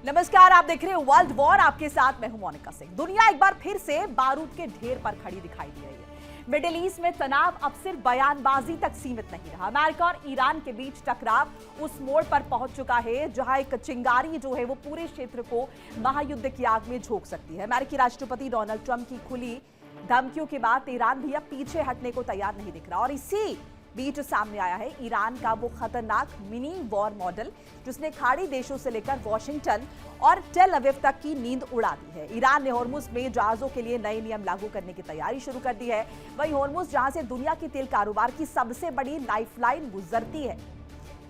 नमस्कार, आप देख रहे हैं वर्ल्ड वॉर। आपके साथ मैं हूं मोनिका सिंह। दुनिया एक बार फिर से बारूद के ढेर पर खड़ी दिखाई दे रही है। मिडिल ईस्ट में तनाव अब सिर्फ बयानबाजी तक सीमित नहीं रहा। अमेरिका और ईरान के बीच टकराव उस मोड़ पर पहुंच चुका है जहां एक चिंगारी जो है वो पूरे क्षेत्र को महायुद्ध की आग में झोंक सकती है। अमेरिकी राष्ट्रपति डोनाल्ड ट्रंप की खुली धमकियों के बाद ईरान भी अब पीछे हटने को तैयार नहीं दिख रहा और इसी बीच सामने आया है ईरान का वो खतरनाक मिनी वॉर मॉडल जिसने खाड़ी देशों से लेकर वॉशिंगटन और टेल अवीव तक की नींद उड़ा दी है। ईरान ने होर्मुज में जहाजों के लिए नए नियम लागू करने की तैयारी शुरू कर दी है। वहीं होर्मुज जहां से दुनिया की तेल कारोबार की सबसे बड़ी लाइफलाइन गुजरती है।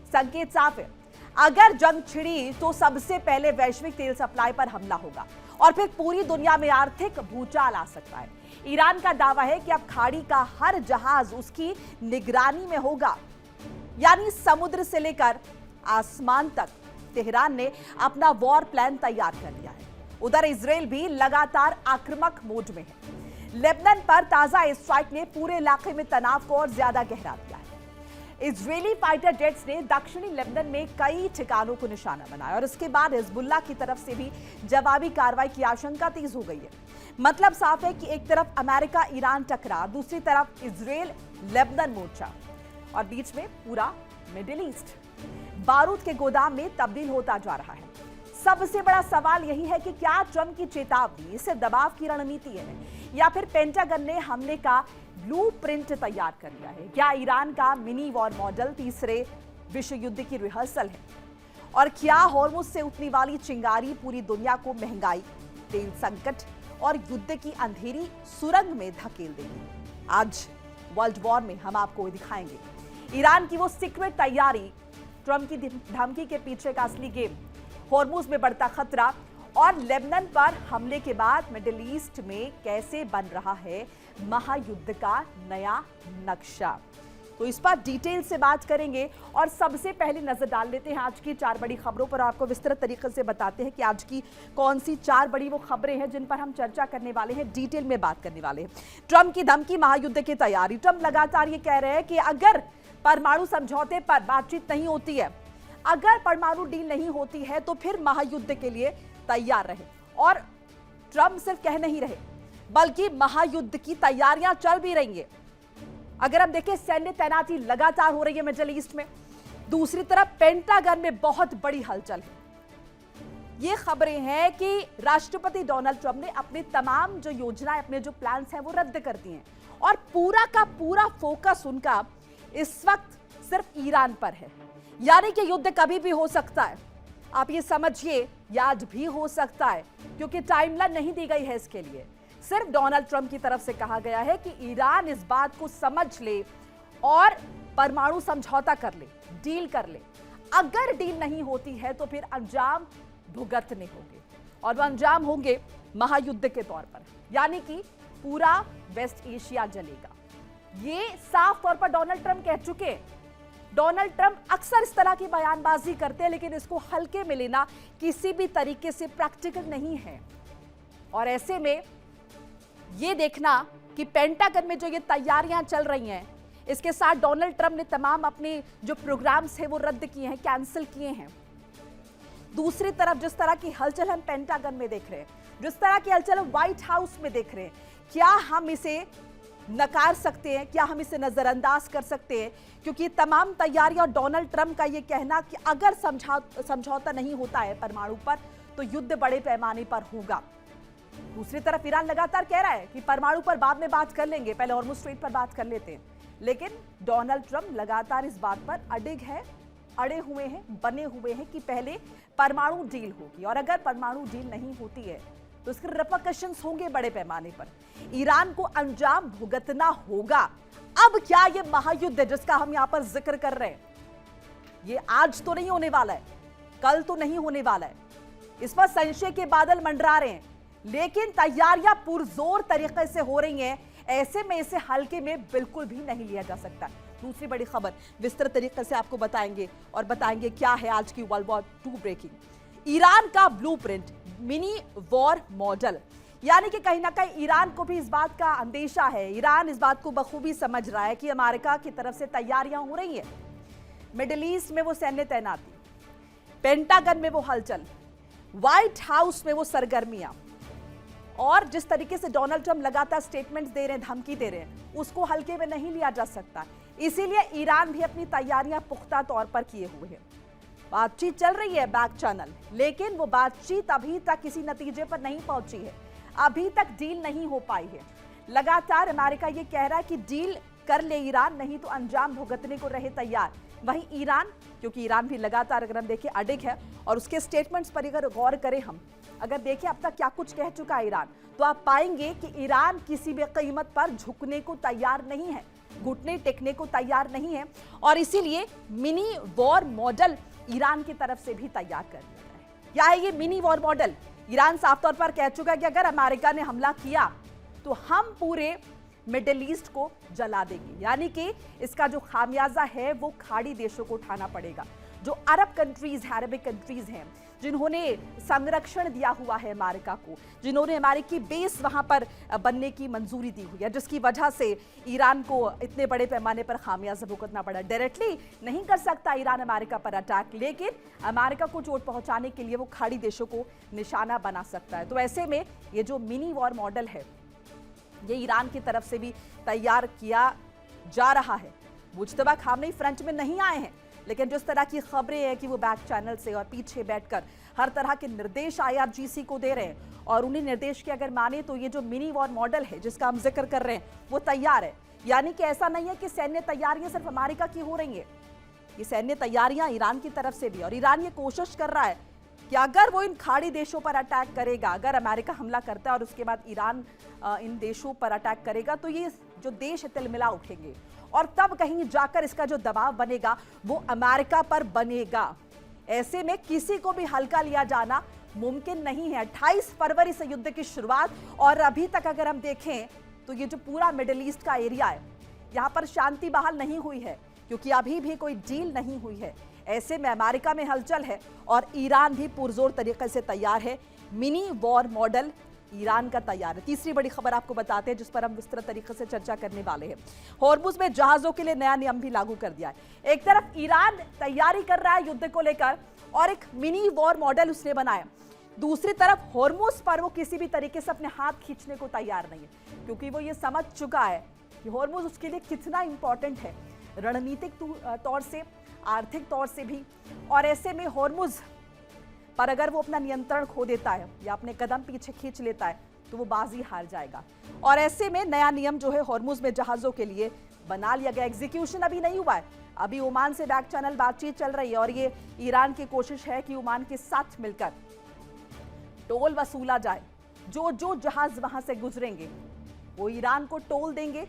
संकेत साफ है, अगर जंग छिड़ी तो सबसे पहले वैश्विक तेल सप्लाई पर हमला होगा और फिर पूरी दुनिया में आर्थिक भूचाल आ सकता है। ईरान का दावा है कि अब खाड़ी का हर जहाज उसकी निगरानी में होगा, यानी समुद्र से लेकर आसमान तक। तेहरान ने अपना वॉर प्लान तैयार कर लिया है। उधर इजराइल भी लगातार आक्रामक मोड में है। लेबनान पर ताजा एयर स्ट्राइक ने पूरे इलाके में तनाव को और ज्यादा गहरा दिया है। इजरायली फाइटर जेट्स ने दक्षिणी लेबनान में कई ठिकानों को निशाना बनाया और इसके बाद हिजबुल्लाह की तरफ से भी जवाबी कार्रवाई की आशंका तेज हो गई है। मतलब साफ है कि एक तरफ अमेरिका ईरान टकरा, दूसरी तरफ इजराइल लेबनान मोर्चा और बीच में पूरा मिडिल ईस्ट बारूद के गोदाम में तब्दील होता जा रहा है। सबसे बड़ा सवाल यही है कि क्या ट्रंप की चेतावनी सिर्फ दबाव की रणनीति है या फिर पेंटागन ने हमले का ब्लूप्रिंट तैयार कर लिया है। क्या ईरान का मिनी वॉर मॉडल तीसरे विश्व युद्ध की रिहर्सल है और क्या होर्मुज से उठने वाली चिंगारी पूरी दुनिया को महंगाई, तेल संकट और युद्ध की अंधेरी सुरंग में धकेल देगी। आज वर्ल्ड वॉर में हम आपको दिखाएंगे ईरान की वो सीक्रेट तैयारी, ट्रंप की धमकी के पीछे का असली गेम, होर्मुज में बढ़ता खतरा और लेबनान पर हमले के बाद मिडिल ईस्ट में कैसे बन रहा है महायुद्ध का नया नक्शा। तो इस पर डिटेल से बात करेंगे और सबसे पहले नजर डाल लेते हैं आज की 4 बड़ी खबरों पर। आपको विस्तृत तरीके से बताते हैं कि आज की कौन सी 4 बड़ी वो खबरें हैं जिन पर हम चर्चा करने वाले हैं, डिटेल में बात करने वाले हैं। ट्रंप की धमकी, महायुद्ध की तैयारी। ट्रंप लगातार ये कह रहे हैं कि अगर परमाणु समझौते पर बातचीत नहीं होती है, अगर परमाणु डील नहीं होती है तो फिर महायुद्ध के लिए तैयार रहे। और ट्रंप सिर्फ कह नहीं रहे बल्कि महायुद्ध की तैयारियां चल भी रही है। अगर हम देखें, सैन्य तैनाती लगातार हो रही है मिडिल ईस्ट में। दूसरी तरफ पेंटागन में बहुत बड़ी हलचल है। ये खबरें हैं कि राष्ट्रपति डोनाल्ड ट्रंप ने अपनी तमाम जो योजनाएं, अपने जो प्लान्स हैं वो रद्द कर दिए हैं और पूरा का पूरा फोकस उनका इस वक्त सिर्फ ईरान पर है। यानी कि युद्ध कभी भी हो सकता है, आप ये समझिए, आज भी हो सकता है, क्योंकि टाइमलाइन नहीं दी गई है इसके लिए। सिर्फ डोनाल्ड ट्रंप की तरफ से कहा गया है कि ईरान इस बात को समझ ले और परमाणु समझौता कर ले, डील कर ले। अगर डील नहीं होती है तो फिर अंजाम भुगतने होंगे और वो अंजाम होंगे महायुद्ध के तौर पर, यानी कि पूरा वेस्ट एशिया जलेगा। ये साफ तौर पर डोनाल्ड ट्रंप कह चुके हैं। डोनाल्ड ट्रंप अक्सर इस तरह की बयानबाजी करते हैं, लेकिन इसको हल्के में लेना किसी भी तरीके से प्रैक्टिकल नहीं है। और ऐसे में ये देखना कि पेंटागन में जो ये तैयारियां चल रही हैं, इसके साथ डोनाल्ड ट्रंप ने तमाम अपने जो प्रोग्राम्स हैं वो रद्द किए हैं, कैंसिल किए हैं। दूसरी तरफ जिस तरह की हलचल हम पेंटागन में देख रहे हैं, जिस तरह की हलचल हम व्हाइट हाउस में देख रहे हैं, क्या हम इसे नकार सकते हैं? क्या हम इसे नजरअंदाज कर सकते हैं? क्योंकि तमाम तैयारियां और डोनाल्ड ट्रंप का यह कहना कि अगर समझौता नहीं होता है परमाणु पर तो युद्ध बड़े पैमाने पर होगा। दूसरी तरफ ईरान लगातार कह रहा है कि परमाणु पर बाद में बात कर लेंगे, पहले हॉर्मुज स्ट्रेट पर बात कर लेते हैं। लेकिन डोनाल्ड ट्रंप लगातार इस बात पर अडिग है, अड़े हुए हैं, बने हुए हैं कि पहले परमाणु डील होगी और अगर परमाणु डील नहीं होती है तो इसके रिपरकशंस होंगे बड़े पैमाने पर। ईरान को अंजाम भुगतना होगा। अब क्या ये महायुद्ध जिसका हम यहां पर जिक्र कर रहे हैं, ये आज तो नहीं होने वाला है, कल तो नहीं होने वाला है, इस पर संशय के बादल मंडरा रहे हैं, लेकिन तैयारियां पुरजोर तरीके से हो रही हैं। ऐसे में इसे हल्के में बिल्कुल भी नहीं लिया जा सकता। दूसरी बड़ी खबर विस्तृत तरीके से आपको बताएंगे और बताएंगे क्या है आज की वर्ल्ड वॉर 2 ब्रेकिंग। ईरान का ब्लूप्रिंट, मिनी वॉर मॉडल, यानी कि कहीं ना कहीं ईरान को भी इस बात का अंदेशा है, ईरान इस बात को बखूबी समझ रहा है कि अमेरिका की तरफ से तैयारियां हो रही हैं। मिडिल ईस्ट में वो सैन्य तैनाती, पेंटागन में वो हलचल, व्हाइट हाउस में वो सरगर्मियां और जिस तरीके से डोनाल्ड ट्रंप लगातार स्टेटमेंट्स दे रहे हैं, धमकी दे रहे हैं, उसको हल्के में नहीं लिया जा सकता। इसीलिए ईरान भी अपनी तैयारियां पुख्ता तौर पर किए हुए है। बातचीत चल रही है बैक चैनल, लेकिन वो बातचीत अभी तक किसी नतीजे पर नहीं पहुंची है। अभी तक डील नहीं हो पाई है। लगातार अमेरिका ये कह रहा है कि डील कर ले ईरान, नहीं तो अंजाम भुगतने को रहे तैयार। वहीं ईरान, क्योंकि ईरान भी लगातार अगर हम देखें अडिग है और उसके स्टेटमेंट्स पर अगर गौर करें हम, अगर देखें अब तक क्या कुछ कह चुका है ईरान, तो आप पाएंगे कि ईरान किसी भी कीमत पर झुकने को तैयार नहीं है, घुटने टेकने को तैयार नहीं है। और इसीलिए मिनी वॉर मॉडल ईरान की तरफ से भी तैयार कर दिया गया है। क्या है ये मिनी वॉर मॉडल? ईरान साफ तौर पर कह चुका है कि अगर अमेरिका ने हमला किया तो हम पूरे मिडिल ईस्ट को जला देंगे, यानी कि इसका जो खामियाजा है वो खाड़ी देशों को उठाना पड़ेगा। जो अरब कंट्रीज है, अरबिक कंट्रीज हैं, जिन्होंने संरक्षण दिया हुआ है अमेरिका को, जिन्होंने अमेरिकी बेस वहां पर बनने की मंजूरी दी हुई है, जिसकी वजह से ईरान को इतने बड़े पैमाने पर खामियाजा भुगतना पड़ा। डायरेक्टली नहीं कर सकता ईरान अमेरिका पर अटैक, लेकिन अमेरिका को चोट पहुंचाने के लिए वो खाड़ी देशों को निशाना बना सकता है। तो ऐसे में ये जो मिनी वॉर मॉडल है, ये ईरान की तरफ से भी तैयार किया जा रहा है। मुज्तबा खामनेई फ्रंट में नहीं आए हैं, लेकिन जिस तरह की खबरें हैं कि वो बैक चैनल से और पीछे बैठकर हर तरह के निर्देश IRGC को दे रहे हैं, और उन्हीं निर्देश के अगर माने तो ये जो मिनी वॉर मॉडल है जिसका हम जिक्र कर रहे हैं वो तैयार है। यानी कि ऐसा नहीं है कि सैन्य तैयारियां सिर्फ अमेरिका की हो रही है, ये सैन्य तैयारियां ईरान की तरफ से भी। और ईरान ये कोशिश कर रहा है कि अगर वो इन खाड़ी देशों पर अटैक करेगा, अगर अमेरिका हमला करता है और उसके बाद ईरान इन देशों पर अटैक करेगा, तो ये जो देश है तिलमिला उठेंगे और तब कहीं जाकर इसका जो दबाव बनेगा वो अमेरिका पर बनेगा। ऐसे में किसी को भी हल्का लिया जाना मुमकिन नहीं है। 28 फरवरी से युद्ध की शुरुआत, और अभी तक अगर हम देखें तो ये जो पूरा मिडिल ईस्ट का एरिया है, यहाँ पर शांति बहाल नहीं हुई है, क्योंकि अभी भी कोई डील नहीं हुई है। ऐसे में अमेरिका में हलचल है और ईरान भी पुरजोर तरीके से तैयार है। मिनी वॉर मॉडल ईरान का तैयार है। तीसरी बड़ी खबर आपको बताते हैं जिस पर हम विस्तृत तरीके से चर्चा करने वाले हैं। हॉर्मुज में जहाजों के लिए नया नियम भी लागू कर दिया है। एक तरफ ईरान तैयारी कर रहा है युद्ध को लेकर और एक मिनी वॉर मॉडल उसने बनाया, दूसरी तरफ हॉर्मुज पर वो किसी भी तरीके से अपने हाथ खींचने को तैयार नहीं है, क्योंकि वो ये समझ चुका है कि हॉर्मुज उसके लिए कितना इंपॉर्टेंट है, रणनीतिक तौर से, आर्थिक तौर से भी। और ऐसे में हॉर्मुज पर अगर वो अपना नियंत्रण खो देता है या अपने कदम पीछे खींच लेता है तो वो बाजी हार जाएगा। और ऐसे में नया नियम जो है हॉर्मुज में जहाजों के लिए बना लिया गया। एग्जीक्यूशन अभी नहीं हुआ है, अभी ओमान से बैक चैनल बातचीत चल रही है और ये ईरान की कोशिश है कि ओमान के साथ मिलकर टोल वसूला जाए। जो जो जहाज वहां से गुजरेंगे वो ईरान को टोल देंगे,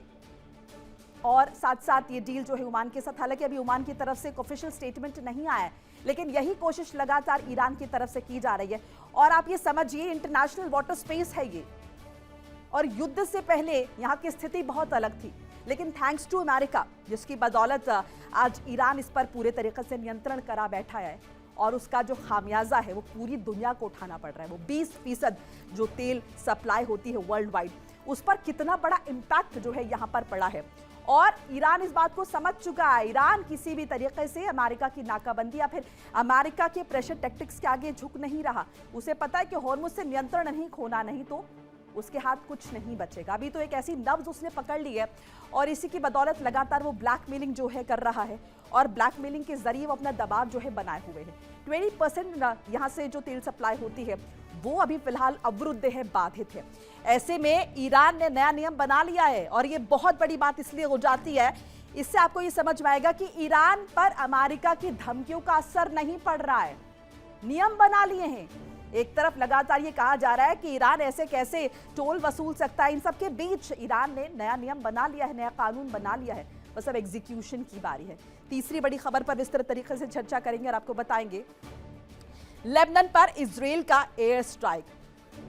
और साथ साथ ये डील जो है ओमान के साथ, हालांकि अभी ओमान की तरफ से एक ऑफिशियल स्टेटमेंट नहीं आया है, लेकिन यही कोशिश लगातार ईरान की तरफ से की जा रही है। और आप ये समझिए इंटरनेशनल वाटर स्पेस है ये, और युद्ध से पहले यहाँ की स्थिति बहुत अलग थी, लेकिन थैंक्स टू अमेरिका, जिसकी बदौलत आज ईरान इस पर पूरे तरीके से नियंत्रण करा बैठा है, और उसका जो खामियाजा है वो पूरी दुनिया को उठाना पड़ रहा है। वो 20% जो तेल सप्लाई होती है वर्ल्ड वाइड, उस पर कितना बड़ा इम्पैक्ट जो है यहाँ पर पड़ा है। और ईरान इस बात को समझ चुका है। ईरान किसी भी तरीके से अमेरिका की नाकाबंदी या फिर अमेरिका के प्रेशर टैक्टिक्स के आगे झुक नहीं रहा। उसे पता है कि हॉर्मुज से नियंत्रण नहीं खोना, नहीं तो उसके हाथ कुछ नहीं बचेगा। अभी तो एक ऐसी नब्ज उसने पकड़ ली है और इसी की बदौलत लगातार वो ब्लैकमेलिंग जो है कर रहा है, और ब्लैकमेलिंग के जरिए वो अपना दबाव जो है बनाए हुए है। 20% यहाँ से जो तेल सप्लाई होती है वो अभी फिलहाल अवरुद्ध है, बाधित है। ऐसे में ईरान ने नया नियम बना लिया है, और ये बहुत बड़ी बात इसलिए हो जाती है, इससे आपको ये समझ में आएगा कि ईरान पर अमेरिका की धमकियों का असर नहीं पड़ रहा है। नियम बना लिए हैं। एक तरफ लगातार ये कहा जा रहा है कि ईरान ऐसे कैसे टोल वसूल सकता है, इन सबके बीच ईरान ने नया नियम बना लिया है, नया कानून बना लिया है, बस अब एग्जीक्यूशन की बारी है। तीसरी बड़ी खबर पर विस्तृत तरीके से चर्चा करेंगे और आपको बताएंगे लेबनान पर इजराइल का एयर स्ट्राइक।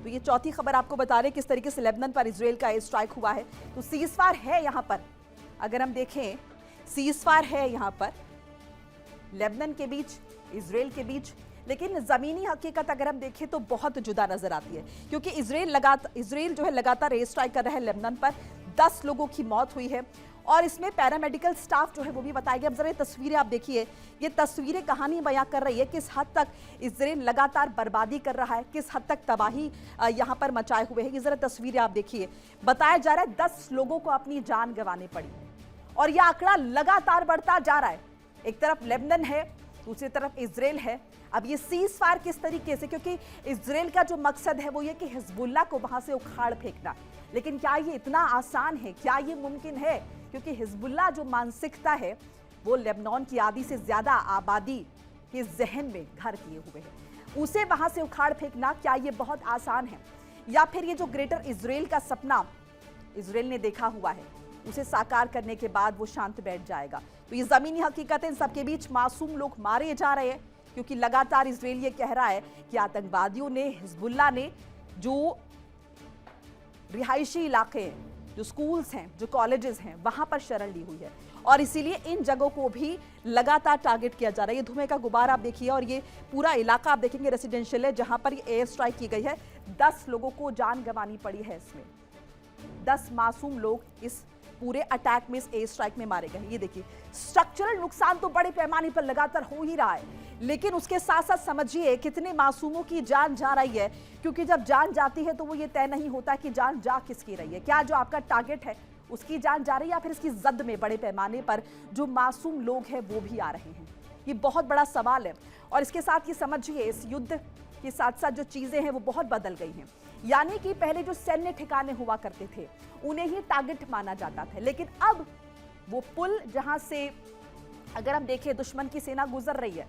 तो ये चौथी खबर आपको बता रहे हैं किस तरीके से लेबनान पर इजराइल का एयर स्ट्राइक हुआ है। तो सीजफायर है यहाँ पर, अगर हम देखें सीजफायर है यहाँ पर लेबनान के बीच, इजराइल के बीच, लेकिन जमीनी हकीकत अगर हम देखें तो बहुत जुदा नजर आती है, क्योंकि इजराइल जो है लगातार एयर स्ट्राइक कर रहा है लेबनान पर। 10 लोगों की मौत हुई है और इसमें पैरामेडिकल स्टाफ जो है वो भी बताया गया। अब जरा ये तस्वीरें आप देखिए, ये तस्वीरें कहानी बयां कर रही है किस हद तक इजराइल लगातार बर्बादी कर रहा है, किस हद तक तबाही यहां पर मचाए हुए है। ये जरा तस्वीरें आप देखिए, बताया जा रहा है 10 लोगों को अपनी जान गंवानी पड़ी और यह आंकड़ा लगातार बढ़ता जा रहा है। एक तरफ लेबनान है, दूसरी तरफ इजराइल है। अब ये सीज फायर किस तरीके से, क्योंकि इजराइल का जो मकसद है वो ये कि हिजबुल्लाह को वहां से उखाड़ फेंकना, लेकिन क्या ये इतना आसान है, क्या ये मुमकिन है? क्योंकि हिजबुल्लाह जो मानसिकता है वो लेबनान की आधी से ज्यादा आबादी के जहन में घर किए हुए है, उसे वहां से उखाड़ फेंकना क्या ये बहुत आसान है? या फिर ये जो ग्रेटर इजराइल का सपना इजराइल ने देखा हुआ है उसे साकार करने के बाद वो शांत बैठ जाएगा? तो ये जमीनी हकीकत है, इन सबके बीच मासूम लोग मारे जा रहे हैं, क्योंकि लगातार इजराइल ये कह रहा है कि आतंकवादियों ने, हिजबुल्लाह ने जो रिहायशी इलाके हैं, जो स्कूल्स हैं, जो कॉलेजेस हैं, वहां पर शरण ली हुई है और इसीलिए इन जगहों को भी लगातार टारगेट किया जा रहा है। ये धुएं का गुब्बारा आप देखिए और ये पूरा इलाका आप देखेंगे रेसिडेंशियल है, जहां पर ये एयर स्ट्राइक की गई है। 10 लोगों को जान गंवानी पड़ी है इसमें, 10 मासूम लोग इस पूरे अटैक में, इस एयर स्ट्राइक में मारे गए। ये देखिए, स्ट्रक्चरल नुकसान तो बड़े पैमाने पर लगातार हो ही रहा है, लेकिन उसके साथ साथ समझिए कितने मासूमों की जान जा रही है, क्योंकि जब जान जाती है तो वो ये तय नहीं होता कि जान जा किसकी रही है। क्या जो आपका टारगेट है उसकी जान जा रही है या फिर इसकी जद में बड़े पैमाने पर जो मासूम लोग हैं वो भी आ रहे हैं? ये बहुत बड़ा सवाल है। और इसके साथ ये समझिए, इस युद्ध के साथ साथ जो चीजें हैं वो बहुत बदल गई हैं। यानी कि पहले जो सैन्य ठिकाने हुआ करते थे उन्हें ही टारगेट माना जाता था, लेकिन अब वो पुल जहां से अगर हम देखें दुश्मन की सेना गुजर रही है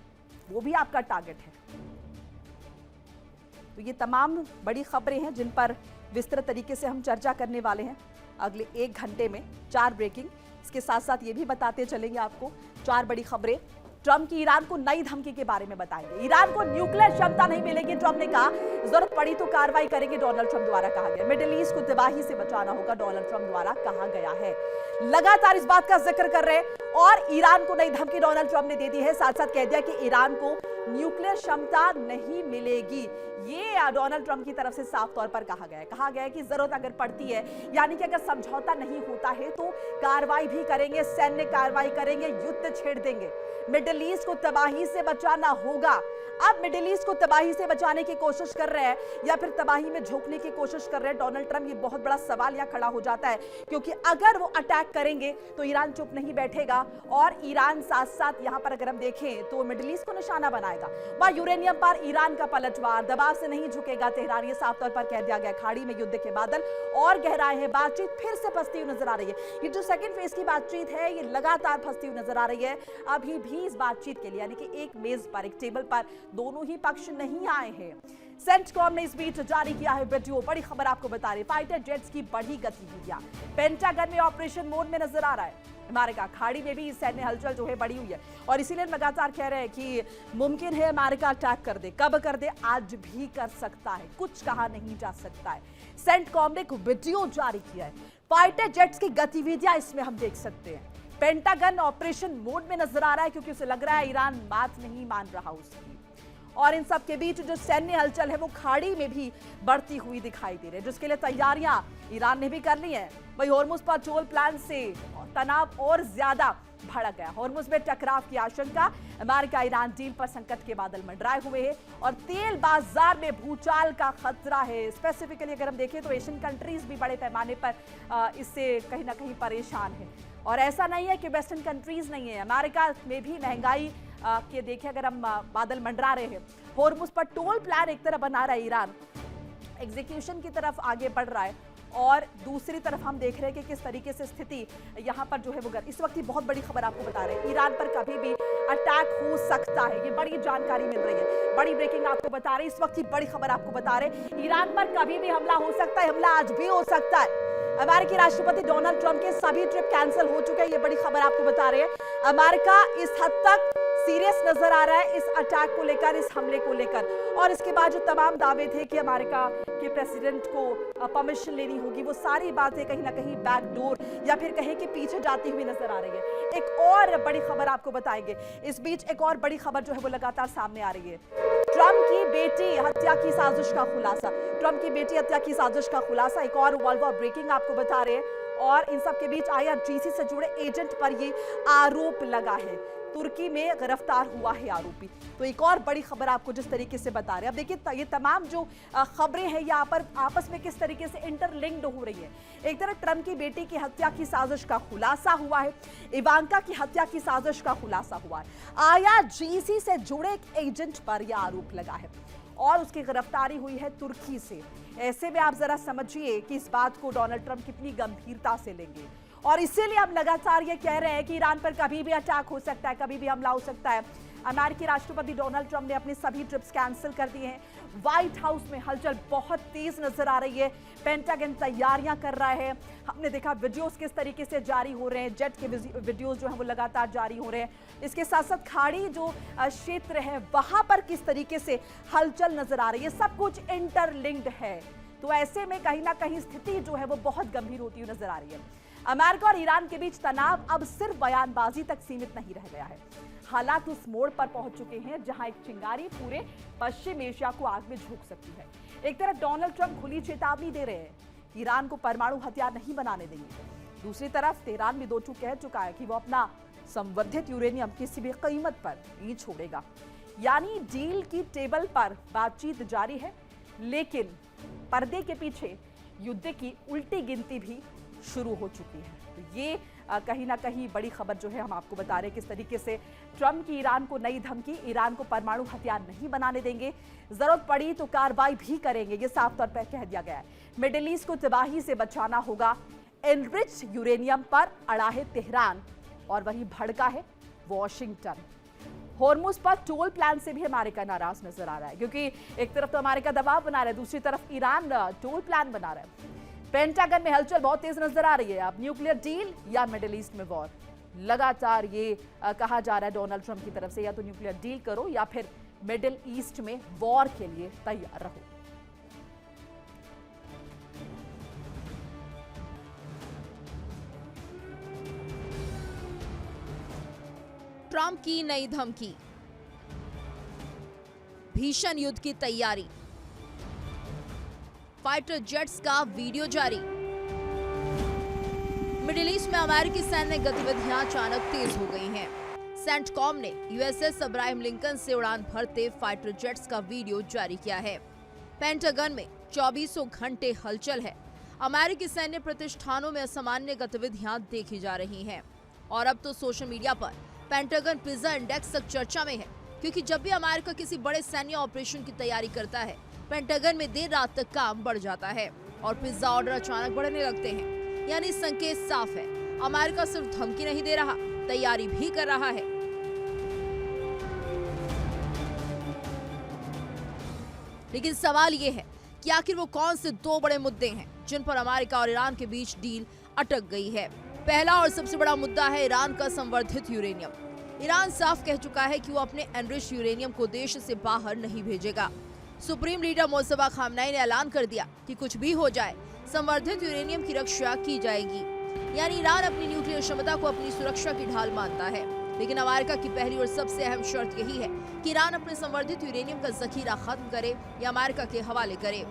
वो भी आपका टारगेट है। तो ये तमाम बड़ी खबरें हैं जिन पर विस्तृत तरीके से हम चर्चा करने वाले हैं अगले 1 घंटे में। 4 ब्रेकिंग, इसके साथ साथ ये भी बताते चलेंगे आपको 4 बड़ी खबरें। ट्रंप की ईरान को नई धमकी के बारे में बताएंगे। ईरान को न्यूक्लियर क्षमता नहीं मिलेगी, ट्रंप ने कहा, जरूरत पड़ी तो कार्रवाई करेंगे, डोनाल्ड ट्रंप द्वारा कहा गया। मिडिल ईस्ट को तबाही से बचाना होगा, डोनाल्ड ट्रंप द्वारा कहा गया है। लगातार इस बात का जिक्र कर रहे हैं और ईरान को नई धमकी डोनाल्ड ट्रंप ने दे दी है। साथ साथ कह दिया कि ईरान को न्यूक्लियर क्षमता नहीं मिलेगी। ये डोनाल्ड ट्रंप की तरफ से साफ तौर पर कहा गया है कि जरूरत अगर पड़ती है, यानी कि अगर समझौता नहीं होता है तो कार्रवाई भी करेंगे, सैन्य कार्रवाई करेंगे, युद्ध छेड़ देंगे। मिडिल ईस्ट को तबाही से बचाना होगा। अब मिडिल ईस्ट को तबाही से बचाने की कोशिश कर रहे हैं या फिर तबाही में झोंकने की कोशिश कर रहे हैं डोनाल्ड ट्रंप? ये बहुत बड़ा सवाल यहां खड़ा हो जाता है, क्योंकि अगर वो अटैक करेंगे तो ईरान चुप नहीं बैठेगा और ईरान साथ साथ यहां पर अगर हम देखें तो मिडिल ईस्ट को निशाना बनाएगा। वहां यूरेनियम पर ईरान का पलटवार, दबाव से नहीं झुकेगा तेहरान, ये साफ तौर पर कह दिया गया। खाड़ी में युद्ध के बादल और गहराए हैं, बातचीत फिर से फंसती हुई नजर आ रही है। ये जो सेकंड फेज की बातचीत है ये लगातार फंसती हुई नजर आ रही है। अभी भी इस बातचीत के लिए, यानी कि एक मेज पर, एक टेबल पर दोनों ही पक्ष नहीं आए हैं। सेंटकॉम ने इस बीच जारी किया है वीडियो। बड़ी खबर आपको बता रहे, फाइटर जेट्स की बढ़ी गतिविधियां पेंटागन में ऑपरेशन मोड में नजर आ रहा है। अमेरिका खाड़ी में भी सैन्य हलचल जो है बढ़ी हुई है और इसीलिए लगातार कह रहे हैं कि मुमकिन है अमेरिका अटैक कर दे। कब कर दे? आज भी कर सकता है, कुछ कहा नहीं जा सकता है। सेंटकॉम ने एक वीडियो जारी किया है, फाइटर जेट्स की गतिविधियां इसमें हम देख सकते हैं। पेंटागन ऑपरेशन मोड में नजर आ रहा है क्योंकि उसे लग रहा है ईरान बात नहीं मान रहा उसकी। और इन सब के बीच जो सैन्य हलचल है वो खाड़ी में भी बढ़ती हुई दिखाई दे रही है, जिसके लिए तैयारियां ईरान ने भी कर ली हैं। वही हॉर्मुज पेट्रोल प्लांट से तनाव और ज्यादा भड़क गया। हॉर्मुज में टकराव की आशंका, अमेरिका ईरान डील पर संकट के बादल मंडराए हुए हैं और तेल बाजार में भूचाल का खतरा है। स्पेसिफिकली अगर हम देखें तो एशियन कंट्रीज भी बड़े पैमाने पर इससे कहीं ना कहीं परेशान है। और ऐसा नहीं है कि वेस्टर्न कंट्रीज नहीं है, अमेरिका में भी महंगाई के देखें अगर हम बादल मंडरा रहे हैं। हॉर्मुज पर टोल प्लान एक तरफ बना रहा है ईरान, एग्जीक्यूशन की तरफ आगे बढ़ रहा है और दूसरी तरफ हम देख रहे हैं कि किस तरीके से स्थिति यहाँ पर जो है वो इस वक्त की बहुत बड़ी खबर आपको बता रहे हैं, ईरान पर कभी भी अटैक हो सकता है। ये बड़ी जानकारी मिल रही है, बड़ी ब्रेकिंग आपको बता रहे हैं, इस वक्त की बड़ी खबर आपको बता रहे हैं, ईरान पर कभी भी हमला हो सकता है, हमला आज भी हो सकता है। अमेरिकी राष्ट्रपति डोनाल्ड ट्रंप के सभी ट्रिप कैंसिल हो चुके हैं, ये बड़ी खबर आपको बता रहे हैं। अमेरिका इस हद तक सीरियस नजर आ रहा है इस अटैक को लेकर, इस हमले को लेकर। और इसके बाद जो तमाम दावे थे कि अमेरिका के प्रेसिडेंट को परमिशन लेनी होगी, वो सारी बातें कहीं ना कहीं बैकडोर या फिर कहें कि पीछे जाती हुई नजर आ रही है। एक और बड़ी खबर आपको बताएंगे, इस बीच एक और बड़ी खबर जो है वो लगातार सामने आ रही है। ट्रंप की बेटी हत्या की साजिश का खुलासा, ट्रंप की बेटी हत्या की साजिश का खुलासा, एक और वर्ल्ड वॉर ब्रेकिंग आपको बता रहे हैं। और इन सब के बीच IRGC से जुड़े एजेंट पर ये आरोप लगा है। तुर्की में गिरफ्तार हुआ है आरोपी। तो एक और बड़ी खबर आपको जिस तरीके से बता रहे हैं, अब देखिए ये तमाम जो खबरें हैं यहाँ पर आपस में किस तरीके से इंटरलिंक्ड हो रही है। एक तरफ ट्रंप की बेटी की हत्या की साजिश का खुलासा हुआ है, इवांका की हत्या की साजिश का खुलासा हुआ है, IRGC से जुड़े एक एजेंट पर यह आरोप लगा है और उसकी गिरफ्तारी हुई है तुर्की से। ऐसे में आप जरा समझिए कि इस बात को डोनाल्ड ट्रंप कितनी गंभीरता से लेंगे और इसीलिए हम लगातार ये कह रहे हैं कि ईरान पर कभी भी अटैक हो सकता है, कभी भी हमला हो सकता है। अमेरिकी राष्ट्रपति डोनाल्ड ट्रंप ने अपने सभी ट्रिप्स कैंसिल कर दिए हैं। व्हाइट हाउस में हलचल बहुत तेज नजर आ रही है, पेंटागन तैयारियां कर रहा है। हमने देखा वीडियोस किस तरीके से जारी हो रहे हैं, जेट के वीडियोस जो है वो लगातार जारी हो रहे हैं। इसके साथ साथ खाड़ी जो क्षेत्र है वहां पर किस तरीके से हलचल नजर आ रही है, सब कुछ इंटरलिंक्ड है। तो ऐसे में कहीं ना कहीं स्थिति जो है वो बहुत गंभीर होती हुई नजर आ रही है। अमेरिका और ईरान के बीच तनाव अब सिर्फ बयानबाजी तक सीमित नहीं रह गया है। हालात उस मोड़ पर पहुंच चुके हैं जहां एक चिंगारी पूरे पश्चिम एशिया को आग में झोंक सकती है। एक तरफ डोनाल्ड ट्रंप खुली चेतावनी दे रहे हैं कि ईरान को परमाणु हथियार नहीं बनाने देंगे, दूसरी तरफ तेहरान भी दो टूक कह चुका है कि वो अपना संवर्धित यूरेनियम किसी भी कीमत पर नहीं छोड़ेगा। यानी डील की टेबल पर बातचीत जारी है, लेकिन पर्दे के पीछे युद्ध की उल्टी गिनती भी शुरू हो चुकी है। तो ये कहीं ना कहीं बड़ी खबर जो है हम आपको बता रहे हैं किस तरीके से ट्रंप की ईरान को नई धमकी, ईरान को परमाणु हथियार नहीं बनाने देंगे, जरूरत पड़ी तो कार्रवाई भी करेंगे, ये साफ तौर पर कह दिया गया है। मिडिल ईस्ट को तबाही से बचाना होगा, एनरिच यूरेनियम पर अड़ा है तेहरान और वहीं भड़का है वॉशिंगटन। होर्मुज पर टोल प्लान से भी अमेरिका नाराज नजर आ रहा है, क्योंकि एक तरफ तो अमेरिका दबाव बना रहा है, दूसरी तरफ ईरान टोल प्लान बना रहा है। पेंटागन में हलचल बहुत तेज नजर आ रही है। अब न्यूक्लियर डील या मिडिल ईस्ट में वॉर, लगातार ये कहा जा रहा है डोनाल्ड ट्रंप की तरफ से, या तो न्यूक्लियर डील करो या फिर मिडिल ईस्ट में वॉर के लिए तैयार रहो। ट्रंप की नई धमकी, भीषण युद्ध की तैयारी, फाइटर जेट्स का वीडियो जारी। मिडिल ईस्ट में अमेरिकी सैन्य गतिविधियां अचानक तेज हो गई हैं। सेंटकॉम ने USS अब्राहम लिंकन से उड़ान भरते फाइटर जेट्स का वीडियो जारी किया है। पेंटागन में 24 घंटे हलचल है। अमेरिकी सैन्य प्रतिष्ठानों में असामान्य गतिविधियां देखी जा रही हैं और अब तो सोशल मीडिया पर पेंटागन पिज्जा इंडेक्स तक चर्चा में है, क्योंकि जब भी अमेरिका किसी बड़े सैन्य ऑपरेशन की तैयारी करता है, पेंटागन में देर रात तक काम बढ़ जाता है और पिज्जा ऑर्डर अचानक बढ़ने लगते हैं। यानी संकेत साफ है, अमेरिका सिर्फ धमकी नहीं दे रहा, तैयारी भी कर रहा है। लेकिन सवाल ये है कि आखिर वो कौन से दो बड़े मुद्दे हैं जिन पर अमेरिका और ईरान के बीच डील अटक गई है। पहला और सबसे बड़ा मुद्दा है ईरान का संवर्धित यूरेनियम। ईरान साफ कह चुका है कि वो अपने एनरिच्ड यूरेनियम को देश से बाहर नहीं भेजेगा। सुप्रीम लीडर मुस्तफा खामनई ने ऐलान कर दिया कि कुछ भी हो जाए, संवर्धित यूरेनियम की रक्षा की जाएगी। यानी ईरान अपनी न्यूक्लियर क्षमता को अपनी सुरक्षा की ढाल मानता है। लेकिन अमेरिका की पहली और सबसे अहम शर्त यही है कि ईरान अपने संवर्धित यूरेनियम का जखीरा खत्म करे या अमेरिका के हवाले करे।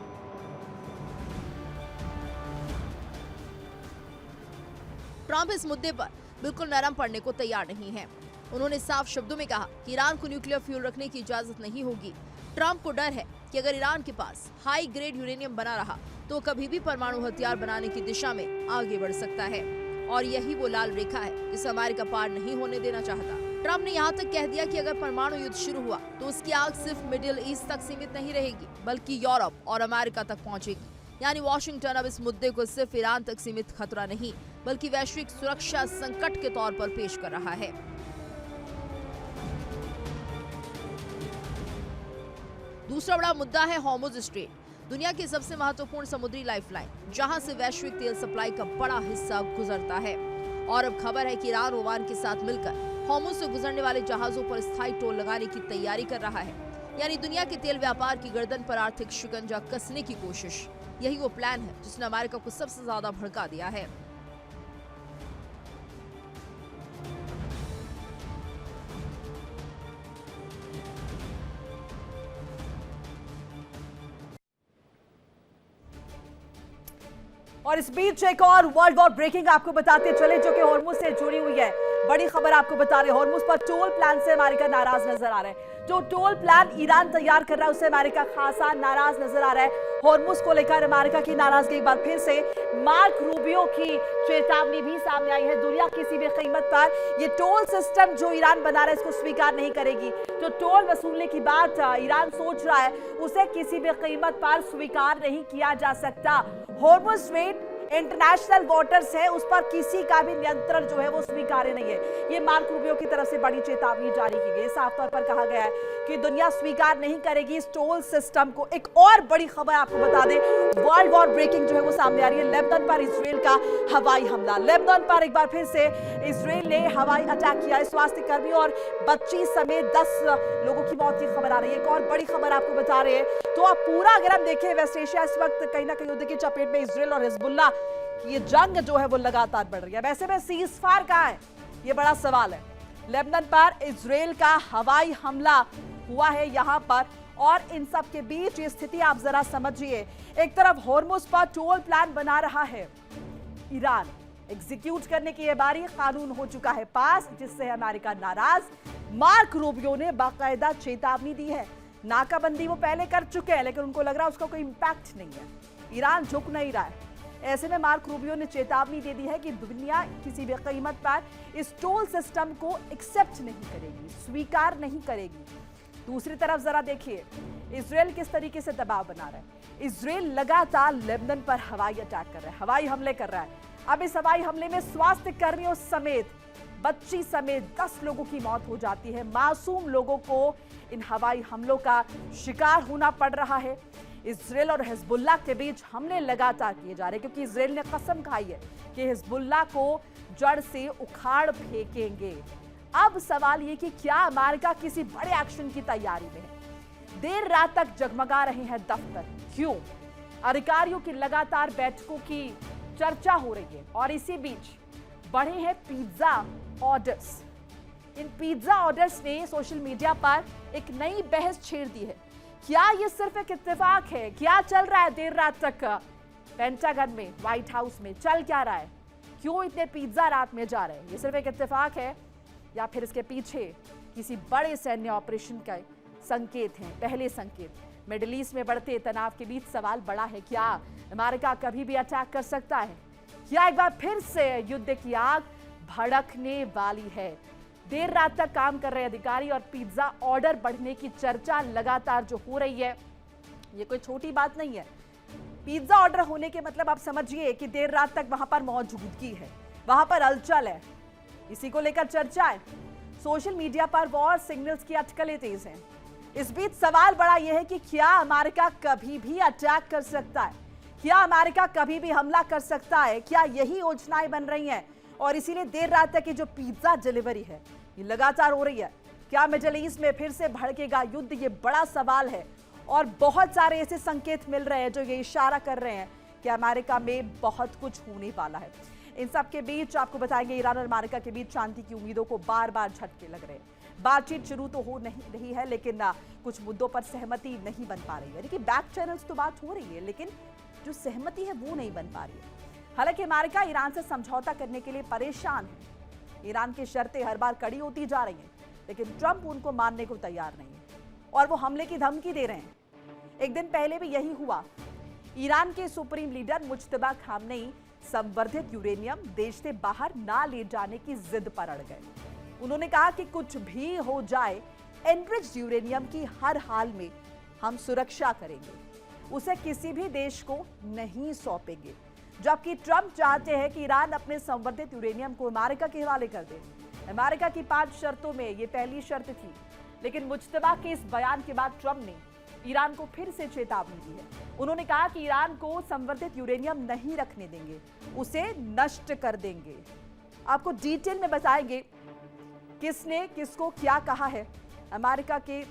ट्रंप इस मुद्दे पर बिल्कुल नरम पड़ने को तैयार नहीं है। उन्होंने साफ शब्दों में कहा कि ईरान को न्यूक्लियर फ्यूल रखने की इजाजत नहीं होगी। ट्रंप को डर है कि अगर ईरान के पास हाई ग्रेड यूरेनियम बना रहा तो कभी भी परमाणु हथियार बनाने की दिशा में आगे बढ़ सकता है और यही वो लाल रेखा है जिसे अमेरिका पार नहीं होने देना चाहता। ट्रंप ने यहाँ तक कह दिया कि अगर परमाणु युद्ध शुरू हुआ तो उसकी आग सिर्फ मिडिल ईस्ट तक सीमित नहीं रहेगी, बल्कि यूरोप और अमेरिका तक पहुंचेगी। यानी वॉशिंगटन अब इस मुद्दे को सिर्फ ईरान तक सीमित खतरा नहीं, बल्कि वैश्विक सुरक्षा संकट के तौर पर पेश कर रहा है। दूसरा बड़ा मुद्दा है हॉर्मुज स्ट्रेट, दुनिया की सबसे महत्वपूर्ण समुद्री लाइफलाइन, जहां से वैश्विक तेल सप्लाई का बड़ा हिस्सा गुजरता है। और अब खबर है कि ईरान ओमान के साथ मिलकर हॉर्मुज से गुजरने वाले जहाजों पर स्थायी टोल लगाने की तैयारी कर रहा है। यानी दुनिया के तेल व्यापार की गर्दन पर आर्थिक शिकंजा कसने की कोशिश। यही वो प्लान है जिसने अमेरिका को सबसे ज्यादा भड़का दिया है। और इस बीच एक और वर्ल्ड वॉर ब्रेकिंग आपको बताते चले जो कि हॉर्मुज से जुड़ी हुई है। बड़ी खबर आपको बता रहे हैं, हॉर्मुज पर टोल प्लान से अमेरिका नाराज नजर आ रहा है। जो टोल प्लान ईरान तैयार कर रहा है उससे अमेरिका खासा नाराज नजर आ रहा है। हॉर्मुज को लेकर अमेरिका की नाराजगी एक बार फिर से मार्क रूबियो की चेतावनी भी सामने आई है। दुनिया किसी भी कीमत पर ये टोल सिस्टम जो ईरान बना रहा है इसको स्वीकार नहीं करेगी। जो टोल वसूलने की बात ईरान सोच रहा है उसे किसी भी कीमत पर स्वीकार नहीं किया जा सकता। हॉर्मुज स्ट्रेट इंटरनेशनल वाटर्स है, उस पर किसी का भी नियंत्रण जो है वो स्वीकार्य नहीं है। ये मार्क रूबियो की तरफ से बड़ी चेतावनी जारी की गई। साफ तौर पर कहा गया है कि दुनिया स्वीकार नहीं करेगी इस टोल सिस्टम को। एक और बड़ी खबर आपको बता दें, वर्ल्ड वॉर ब्रेकिंग जो है वो सामने आ रही है। लेबनान पर इसराइल का हवाई हमला। लेबनान पर एक बार फिर से इसराइल ने हवाई अटैक किया है। स्वास्थ्य कर्मी और बच्ची समेत 10 लोगों की मौत की खबर आ रही है। एक और बड़ी खबर आपको बता रहे हैं तो आप पूरा अगर हम देखें वेस्ट एशिया इस वक्त कहीं ना कहीं युद्ध की चपेट में इसराइल और हिजबुल्लाह ये जंग जो है वो लगातार बढ़ रही है। वैसे में सीज फायर कहां है ये बड़ा सवाल है। लेबनान पर इजराइल का हवाई हमला हुआ है यहां पर, और इन सब के बीच ये स्थिति आप जरा समझिए। एक तरफ हॉर्मुज पर टोल प्लान बना रहा है ईरान, एग्जीक्यूट करने की ये बारी, कानून हो चुका है पास जिससे अमेरिका नाराज। मार्क रूबियो ने बाकायदा चेतावनी दी है। नाकाबंदी वो पहले कर चुके हैं लेकिन उनको लग रहा है उसका कोई इंपैक्ट नहीं है, ईरान झुक नहीं रहा है। ऐसे में मार्क रूबियो ने चेतावनी दे दी है कि दुनिया किसी भी कीमत पर इस टोल सिस्टम को एक्सेप्ट नहीं करेगी, स्वीकार नहीं करेगी। दूसरी तरफ जरा देखिए इजराइल किस तरीके से दबाव बना रहा है। इजराइल लगातार लेबनान पर हवाई अटैक कर रहा है, हवाई हमले कर रहा है। अब इस हवाई हमले में स्वास्थ्य कर्मियों समेत बच्ची समेत 10 लोगों की मौत हो जाती है। मासूम लोगों को इन हवाई हमलों का शिकार होना पड़ रहा है। इजराइल और हिजबुल्लाह के बीच हमले लगातार किए जा रहे हैं क्योंकि इजराइल ने कसम खाई है कि हिजबुल्लाह को जड़ से उखाड़ फेंकेंगे। अब सवाल ये कि क्या अमेरिका किसी बड़े एक्शन की तैयारी में है। देर रात तक जगमगा रहे हैं दफ्तर, क्यों? अधिकारियों की लगातार बैठकों की चर्चा हो रही है और इसी बीच बढ़े हैं पिज्जा ऑर्डर्स। इन पिज्जा ऑर्डर्स ने सोशल मीडिया पर एक नई बहस छेड़ दी है। क्या ये सिर्फ एक इत्तेफाक है? क्या चल रहा है देर रात तक पेंटागन में, व्हाइट हाउस में चल क्या रहा है? क्यों इतने पिज्जा रात में जा रहे हैं? ये सिर्फ एक इत्तेफाक है या फिर इसके पीछे किसी बड़े सैन्य ऑपरेशन का संकेत है? पहले संकेत मिडिल ईस्ट में बढ़ते तनाव के बीच सवाल बड़ा है, क्या अमेरिका कभी भी अटैक कर सकता है? क्या एक बार फिर से युद्ध की आग भड़कने वाली है? देर रात तक काम कर रहे अधिकारी और पिज्जा ऑर्डर बढ़ने की चर्चा लगातार जो हो रही है ये कोई छोटी बात नहीं है। पिज्जा ऑर्डर होने के मतलब आप समझिए कि देर रात तक वहां पर मौजूदगी है, वहां पर हलचल है, इसी को लेकर चर्चा है। सोशल मीडिया पर वॉर सिग्नल्स की अटकलें तेज हैं। इस बीच सवाल बड़ा यह है कि क्या अमेरिका कभी भी अटैक कर सकता है? क्या अमेरिका कभी भी हमला कर सकता है? क्या यही योजनाएं बन रही हैं और इसीलिए देर रात तक की जो पिज्जा डिलीवरी है ये लगातार हो रही है? क्या मिडिल ईस्ट में फिर से भड़केगा युद्ध? ये बड़ा सवाल है और बहुत सारे ऐसे संकेत मिल रहे हैं जो ये इशारा कर रहे हैं कि अमेरिका में बहुत कुछ होने वाला है। इन सब के बीच आपको बताएंगे ईरान और अमेरिका के बीच शांति की उम्मीदों को बार बार झटके लग रहे हैं। बातचीत शुरू तो हो नहीं रही है लेकिन कुछ मुद्दों पर सहमति नहीं बन पा रही है। यानी कि बैक चैनल्स तो बात हो रही है लेकिन जो सहमति है वो नहीं बन पा रही है। हालांकि अमेरिका ईरान से समझौता करने के लिए परेशान है। ईरान की शर्तें हर बार कड़ी होती जा रही हैं लेकिन ट्रंप उनको मानने को तैयार नहीं है और वो हमले की धमकी दे रहे हैं। एक दिन पहले भी यही हुआ। ईरान के सुप्रीम लीडर मुज्तबा खामनेई संवर्धित यूरेनियम देश से बाहर ना ले जाने की जिद पर अड़ गए। उन्होंने कहा कि कुछ भी हो जाए एनरिच्ड यूरेनियम की हर हाल में हम सुरक्षा करेंगे, उसे किसी भी देश को नहीं सौंपेंगे। जबकि ट्रंप चाहते हैं कि ईरान अपने संवर्धित यूरेनियम को अमेरिका के हवाले कर दे। अमेरिका की 5 शर्तों में ये पहली शर्त थी लेकिन मुज्तबा के इस बयान के बाद ट्रंप ने ईरान को फिर से चेतावनी दी है। उन्होंने कहा कि ईरान को संवर्धित यूरेनियम नहीं रखने देंगे, उसे नष्ट कर देंगे। आपको डिटेल में बताएंगे किसने किसको क्या कहा है। अमेरिका के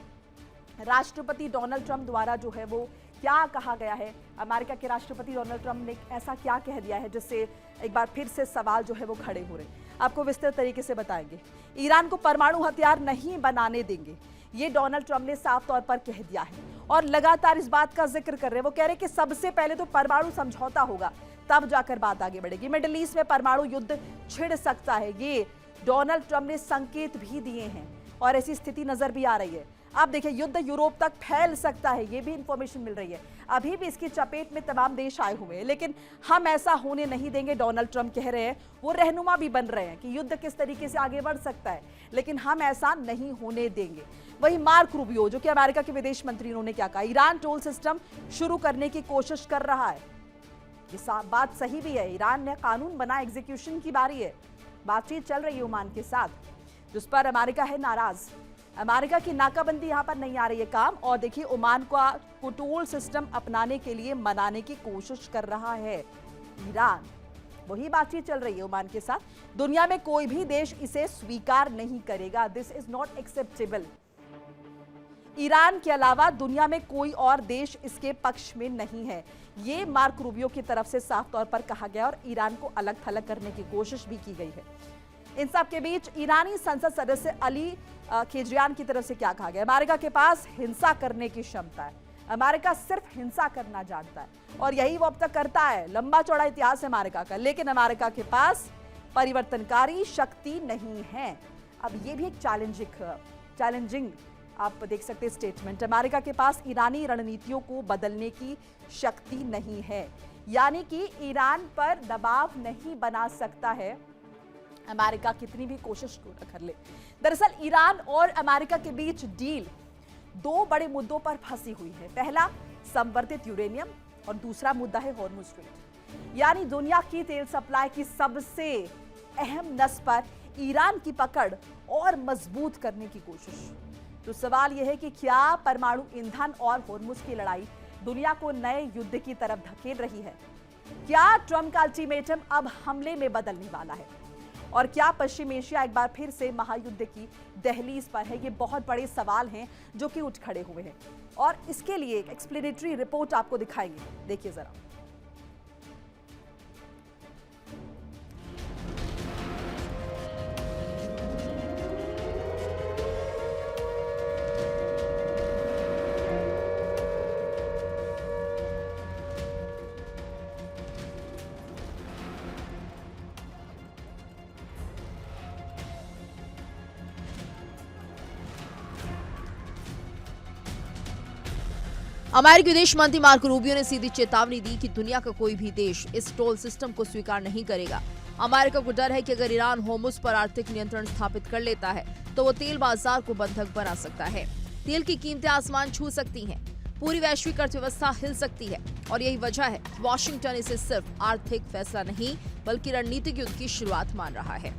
राष्ट्रपति डोनाल्ड ट्रंप द्वारा जो है वो क्या कहा गया है, अमेरिका के राष्ट्रपति डोनाल्ड ट्रंप ने ऐसा क्या कह दिया है जिससे एक बार फिर से सवाल जो है वो खड़े हो रहे हैं। आपको विस्तृत तरीके से बताएंगे। ईरान को परमाणु हथियार नहीं बनाने देंगे, ये डोनाल्ड ट्रंप ने साफ तौर पर कह दिया है और लगातार इस बात का जिक्र कर रहे हैं। वो कह रहे हैं कि सबसे पहले तो परमाणु समझौता होगा, तब जाकर बात आगे बढ़ेगी। मिडिल ईस्ट में परमाणु युद्ध छिड़ सकता है, ये डोनाल्ड ट्रंप ने संकेत भी दिए हैं और ऐसी स्थिति नजर भी आ रही है। अब देखिए, युद्ध यूरोप तक फैल सकता है, ये भी इंफॉर्मेशन मिल रही है। अभी भी इसकी चपेट में तमाम देश आए हुए हैं, लेकिन हम ऐसा होने नहीं देंगे, डोनाल्ड ट्रंप कह रहे हैं। वो रहनुमा भी बन रहे हैं कि युद्ध किस तरीके से आगे बढ़ सकता है, लेकिन हम ऐसा नहीं होने देंगे। वही मार्क रूबियो, जो कि अमेरिका के विदेश मंत्री, उन्होंने क्या कहा? ईरान टोल सिस्टम शुरू करने की कोशिश कर रहा है। ये बात सही भी है, ईरान ने कानून बना, एग्जीक्यूशन की बारी है। बातचीत चल रही है ओमान के साथ, जिस पर अमेरिका है नाराज। अमेरिका की नाकाबंदी यहां पर नहीं आ रही है काम। और देखिए, ओमान को टोल सिस्टम अपनाने के लिए मनाने की कोशिश कर रहा है ईरान। वही बातचीत चल रही है ओमान के साथ। दुनिया में कोई भी देश इसे स्वीकार नहीं करेगा, this is not acceptable. Iran के अलावा दुनिया में कोई और देश इसके पक्ष में नहीं है, ये मार्क रूबियो की तरफ से साफ तौर पर कहा गया और ईरान को अलग थलग करने की कोशिश भी की गई है। इन सब के बीच ईरानी संसद सदस्य अली खेजरियान की तरफ से क्या कहा गया? अमेरिका के पास हिंसा करने की क्षमता है, अमेरिका सिर्फ हिंसा करना जानता है और यही वो अब तक करता है। लंबा चौड़ा इतिहास है अमेरिका का, लेकिन अमेरिका के पास परिवर्तनकारी शक्ति नहीं है। अब ये भी एक चैलेंजिंग आप देख सकते हैं स्टेटमेंट। अमेरिका के पास ईरानी रणनीतियों को बदलने की शक्ति नहीं है, यानी कि ईरान पर दबाव नहीं बना सकता है अमेरिका, कितनी भी कोशिश कर ले। दरअसल ईरान और अमेरिका के बीच डील दो बड़े मुद्दों पर फंसी हुई है। पहला संवर्धित यूरेनियम और दूसरा मुद्दा है हॉर्मुज़ स्ट्रेट, यानी दुनिया की तेल सप्लाई की सबसे अहम नस पर ईरान की पकड़ और मजबूत करने की कोशिश। तो सवाल यह है कि क्या परमाणु ईंधन और हॉर्मुज़ की लड़ाई दुनिया को नए युद्ध की तरफ धकेल रही है? क्या ट्रंप का अल्टीमेटम अब हमले में बदलने वाला है? और क्या पश्चिम एशिया एक बार फिर से महायुद्ध की दहलीज पर है? ये बहुत बड़े सवाल हैं जो कि उठ खड़े हुए हैं और इसके लिए एक एक्सप्लेनेटरी रिपोर्ट आपको दिखाएंगे, देखिए जरा। अमेरिकी विदेश मंत्री मार्को रूबियो ने सीधी चेतावनी दी कि दुनिया का कोई भी देश इस टोल सिस्टम को स्वीकार नहीं करेगा। अमेरिका को डर है कि अगर ईरान होर्मुज़ पर आर्थिक नियंत्रण स्थापित कर लेता है तो वो तेल बाजार को बंधक बना सकता है। तेल की कीमतें आसमान छू सकती हैं, पूरी वैश्विक अर्थव्यवस्था हिल सकती है और यही वजह है कि वॉशिंगटन इसे सिर्फ आर्थिक फैसला नहीं बल्कि रणनीतिक युद्ध की शुरुआत मान रहा है।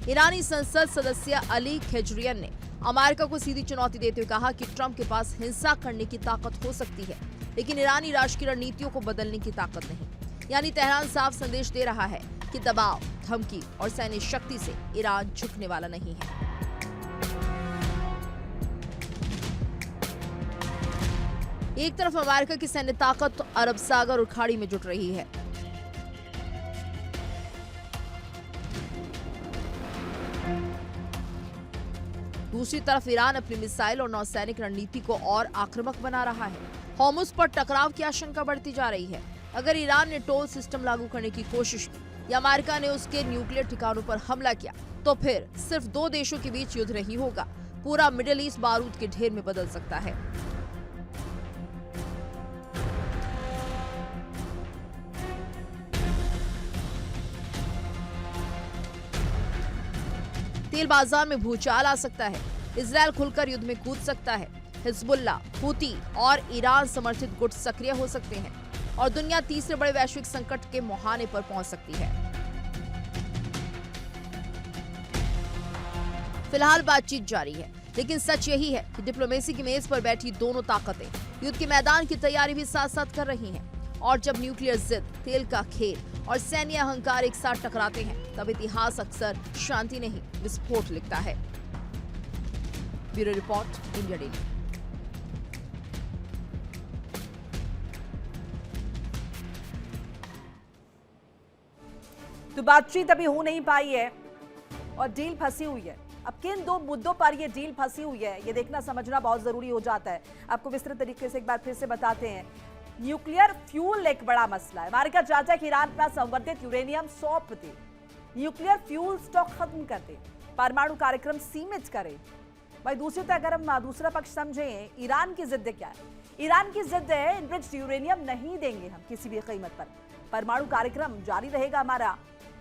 ईरानी संसद सदस्य अली खेजरियन ने अमेरिका को सीधी चुनौती देते हुए कहा कि ट्रंप के पास हिंसा करने की ताकत हो सकती है, लेकिन ईरानी राष्ट्र की रणनीतियों को बदलने की ताकत नहीं। यानी तेहरान साफ संदेश दे रहा है कि दबाव, धमकी और सैन्य शक्ति से ईरान झुकने वाला नहीं है। एक तरफ अमेरिका की सैन्य ताकत अरब सागर और खाड़ी में जुट रही है, दूसरी तरफ ईरान अपनी मिसाइल और नौसैनिक रणनीति को और आक्रामक बना रहा है। होर्मुज़ पर टकराव की आशंका बढ़ती जा रही है। अगर ईरान ने टोल सिस्टम लागू करने की कोशिश की या अमेरिका ने उसके न्यूक्लियर ठिकानों पर हमला किया तो फिर सिर्फ दो देशों के बीच युद्ध नहीं होगा, पूरा मिडिल ईस्ट बारूद के ढेर में बदल सकता है। तेल बाजार में भूचाल आ सकता है, इजरायल खुलकर युद्ध में कूद सकता है, हिजबुल्लाह, हूती और ईरान समर्थित गुट सक्रिय हो सकते हैं और दुनिया तीसरे बड़े वैश्विक संकट के मुहाने पर पहुंच सकती है। फिलहाल बातचीत जारी है, लेकिन सच यही है कि डिप्लोमेसी की मेज पर बैठी दोनों ताकतें युद्ध के मैदान की तैयारी भी साथ साथ कर रही हैं और जब न्यूक्लियर जिद, तेल का खेल और सैन्य अहंकार एक साथ टकराते हैं तब इतिहास अक्सर शांति नहीं विस्फोट लिखता है। Bureau report, India daily. तो बातचीत अभी हो नहीं पाई है और डील फंसी हुई है। अब किन दो मुद्दों पर ये डील फंसी हुई है, ये देखना समझना बहुत जरूरी हो जाता है। आपको विस्तृत तरीके से एक बार फिर से बताते हैं। न्यूक्लियर फ्यूल एक बड़ा मसला है। अमेरिका चाहता है कि ईरान अपना संवर्धित यूरेनियम सौंप दे, न्यूक्लियर फ्यूल स्टॉक खत्म कर दे, परमाणु कार्यक्रम सीमित करे। भाई दूसरी तरफ अगर हम दूसरा पक्ष समझें, ईरान की जिद क्या है? ईरान की जिद है एनरिच्ड यूरेनियम नहीं देंगे हम किसी भी कीमत पर, परमाणु कार्यक्रम जारी रहेगा हमारा,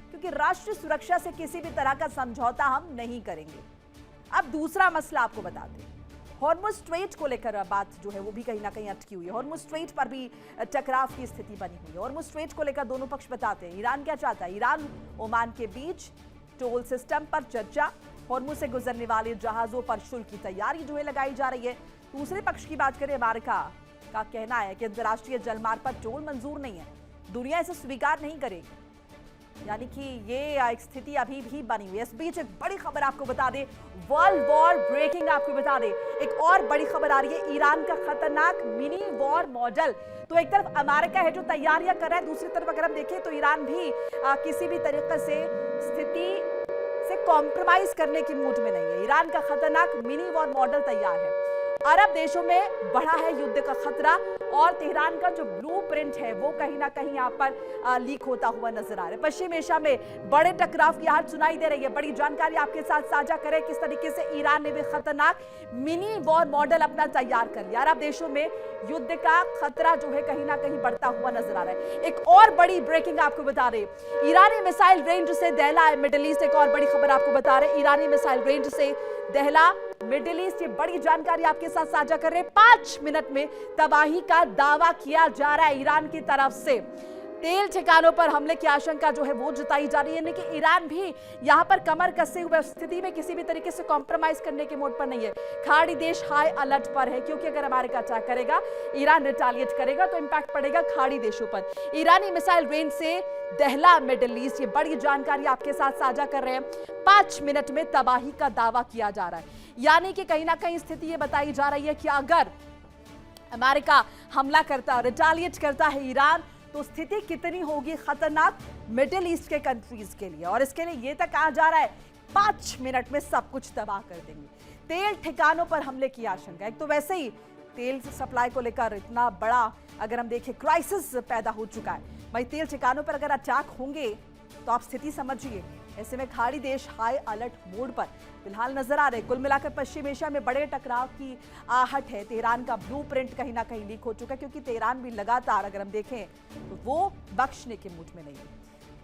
क्योंकि राष्ट्रीय सुरक्षा से किसी भी तरह का समझौता हम नहीं करेंगे। अब दूसरा मसला आपको बताते हैं, हॉर्मुज़ स्ट्रेट को लेकर बात जो है वो भी कहीं ना कहीं अटकी हुई है। हॉर्मुज़ स्ट्रेट पर भी टकराव की स्थिति बनी हुई है। हॉर्मुज़ स्ट्रेट को लेकर दोनों पक्ष बताते हैं। ईरान क्या चाहता है? ईरान ओमान के बीच टोल सिस्टम पर चर्चा, हॉर्मुज़ से गुजरने वाले जहाजों पर शुल्क की तैयारी जो है लगाई जा रही है। दूसरे पक्ष की बात करें, अमेरिका का कहना है कि अंतर्राष्ट्रीय जलमार्ग पर टोल मंजूर नहीं है, दुनिया इसे स्वीकार नहीं करेगी। यानी कि ये एक स्थिति अभी भी बनी हुई है। इस बीच एक बड़ी खबर आपको बता दें, वर्ल्ड वॉर ब्रेकिंग आपको बता दें, एक और बड़ी खबर आ रही है, ईरान का खतरनाक मिनी वॉर मॉडल। तो एक तरफ अमेरिका है जो तैयारियां कर रहा है, दूसरी तरफ अगर हम देखें तो ईरान भी किसी भी तरीके से स्थिति से कॉम्प्रोमाइज करने की मूड में नहीं है। ईरान का खतरनाक मिनी वॉर मॉडल तैयार है। अरब देशों में बढ़ा है युद्ध का खतरा और तेहरान का जो ब्लूप्रिंट है वो कहीं ना कहीं यहाँ पर लीक होता हुआ नजर आ रहा है। पश्चिम एशिया में बड़े टकराव की आहट सुनाई दे रही है। बड़ी जानकारी आपके साथ साझा करें किस तरीके से ईरान ने भी खतरनाक मिनी वॉर मॉडल अपना तैयार कर लिया। अरब देशों में युद्ध का खतरा जो है कहीं ना कहीं बढ़ता हुआ नजर आ रहा है। एक और बड़ी ब्रेकिंग आपको बता रहे, ईरानी मिसाइल रेंज से दहला मिडिल ईस्ट। एक और बड़ी खबर आपको बता रहे, ईरानी मिसाइल रेंज से दहला मिडिल ईस्ट। ये बड़ी जानकारी आपके साथ साझा कर रहे हैं। 5 मिनट में तबाही का दावा किया जा रहा है ईरान की तरफ से। तेल ठिकानों पर हमले की आशंका जो है वो जताई जा रही है, लेकिन ईरान भी यहां पर कमर कसे हुए स्थिति में किसी भी तरीके से कॉम्प्रोमाइज करने के मोड पर नहीं है। खाड़ी देश हाई अलर्ट पर है, क्योंकि अगर अमेरिका अटैक करेगा, ईरान रिटालिएट करेगा तो इंपैक्ट पड़ेगा खाड़ी देशों पर। ईरानी मिसाइल रेंज से दहला मिडिल ईस्ट, ये बड़ी जानकारी आपके साथ साझा कर रहे हैं। 5 मिनट में तबाही का दावा किया जा रहा है, यानी कि कहीं ना कहीं स्थिति ये बताई जा रही है कि अगर अमेरिका हमला करता, रिटालिएट करता है ईरान, तो स्थिति कितनी होगी खतरनाक मिडिल ईस्ट के कंट्रीज के लिए। और इसके लिए ये तक कहा जा रहा है 5 मिनट में सब कुछ तबाह कर देंगे। तेल ठिकानों पर हमले की आशंका, एक तो वैसे ही तेल सप्लाई को लेकर इतना बड़ा अगर हम देखें क्राइसिस पैदा हो चुका है। भाई तेल ठिकानों पर अगर अटैक होंगे तो आप स्थिति समझिए। ऐसे में खाड़ी देश हाई अलर्ट मोड पर फिलहाल नजर आ रहे। कुल मिलाकर पश्चिम एशिया में बड़े टकराव की आहट है। तेहरान का ब्लूप्रिंट कहीं ना कहीं लीक हो चुका है, क्योंकि तेहरान भी लगातार अगर हम देखें तो वो बख्शने के मूड में नहीं है।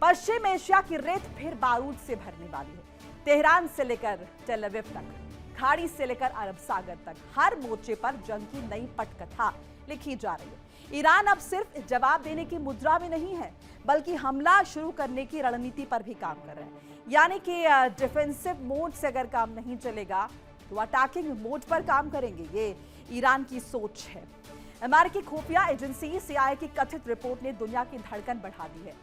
पश्चिम एशिया की रेत फिर बारूद से भरने वाली है। तेहरान से लेकर टेल अवीव तक, खाड़ी से लेकर अरब सागर तक, हर मोर्चे पर जंग की नई पटकथा लिखी जा रही है। ईरान अब सिर्फ जवाब देने की मुद्रा में नहीं है, बल्कि हमला शुरू करने की रणनीति पर भी काम कर रहे हैं। यानी कि डिफेंसिव मोड से अगर काम नहीं चलेगा तो अटैकिंग मोड पर काम करेंगे। ये ईरान की सोच है। अमेरिकी खुफिया एजेंसी CIA की कथित रिपोर्ट ने दुनिया की धड़कन बढ़ा दी है।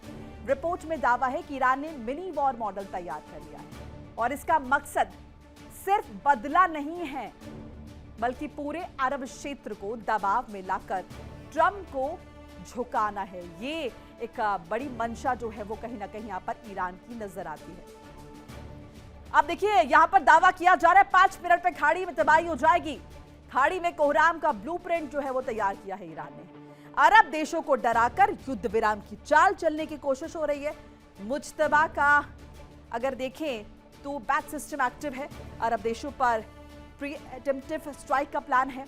रिपोर्ट में दावा है कि ईरान ने मिनी वॉर मॉडल तैयार कर लिया है और इसका मकसद सिर्फ बदला नहीं है, बल्कि पूरे अरब क्षेत्र को दबाव में लाकर ट्रंप को झुकाना है। ये एक बड़ी मंशा जो है वो कहीं ना कहीं यहाँ पर ईरान की नजर आती है। अब देखिए यहाँ पर दावा किया जा रहा है 5 मिनट में खाड़ी में तबाही हो जाएगी। खाड़ी में कोहराम का ब्लूप्रिंट जो है वो तैयार किया है ईरान ने। अरब देशों को डराकर युद्ध विराम की चाल चलने की कोशिश हो रही है। मुज्तबा का अगर देखें तो बैट सिस्टम एक्टिव है। अरब देशों पर प्रीएम्प्टिव स्ट्राइक का प्लान है।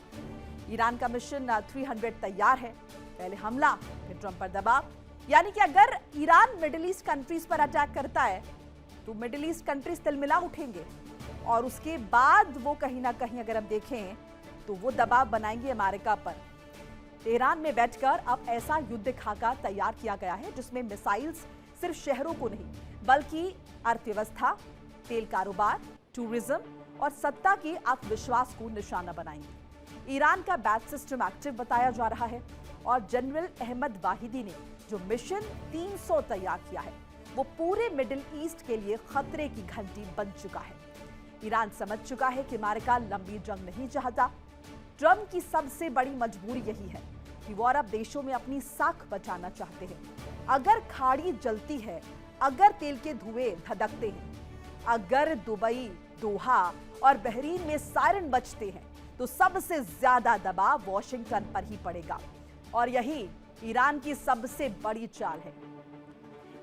ईरान का मिशन 300 तैयार है। पहले हमला, फिर ट्रंप पर दबाव। यानी कि अगर ईरान मिडिल ईस्ट कंट्रीज पर अटैक करता है तो मिडिल ईस्ट कंट्रीज तिलमिला उठेंगे और उसके बाद वो कहीं ना कहीं अगर हम देखें तो वो दबाव बनाएंगे अमेरिका पर। तेहरान में बैठकर अब ऐसा युद्ध खाका तैयार किया गया है जिसमें मिसाइल्स सिर्फ शहरों को नहीं, बल्कि अर्थव्यवस्था, तेल कारोबार, टूरिज्म और सत्ता के आत्मविश्वास को निशाना बनाएंगे। ईरान का बैट सिस्टम एक्टिव बताया जा रहा है और जनरल अहमद वाहिदी ने जो मिशन 300 तैयार किया है वो पूरे मिडिल ईस्ट के लिए खतरे की घंटी बन चुका है। ईरान समझ चुका है कि अमेरिका लंबी जंग नहीं चाहता। ट्रंप की सबसे बड़ी मजबूरी यही है कि वो अरब देशों में अपनी साख बचाना चाहते हैं। अगर खाड़ी जलती है, अगर तेल के धुएं धधकते हैं, अगर दुबई दोहा और बहरीन में सायरन बजते हैं तो सबसे ज्यादा दबाव वॉशिंगटन पर ही पड़ेगा और यही ईरान की सबसे बड़ी चाल है।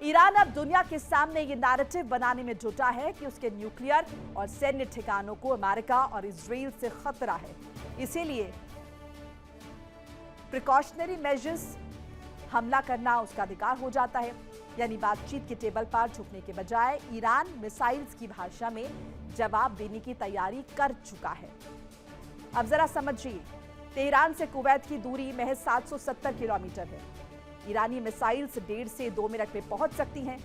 ईरान अब दुनिया के सामने ये नैरेटिव बनाने में जुटा है कि उसके न्यूक्लियर और सैन्य ठिकानों को अमेरिका और इजराइल से खतरा है। इसीलिए प्रिकॉशनरी मेजर्स, हमला करना उसका अधिकार हो जाता है। यानी बातचीत के टेबल पर झुकने के बजाय ईरान मिसाइल्स की भाषा में जवाब देने की तैयारी कर चुका है। अब जरा समझिए, तेहरान से कुवैत की दूरी महज 770 किलोमीटर है। ईरानी मिसाइल्स 1.5 से 2 मिनट में पहुंच सकती हैं।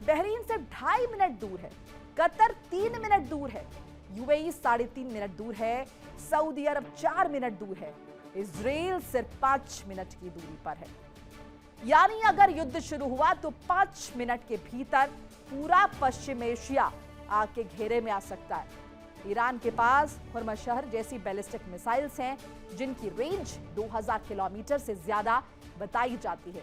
बहरीन से 2.5 मिनट दूर है। कतर 3 मिनट दूर है। यूएई 3.5 मिनट दूर है। सऊदी अरब 4 मिनट दूर है। इजराइल सिर्फ 5 मिनट की दूरी पर है। यानी अगर युद्ध शुरू हुआ तो 5 मिनट के भीतर पूरा पश्चिम एशिया आग के घेरे में आ सकता है। ईरान के पास हुर्मशहर जैसी बैलिस्टिक मिसाइल्स हैं जिनकी रेंज 2000 किलोमीटर से ज्यादा बताई जाती है।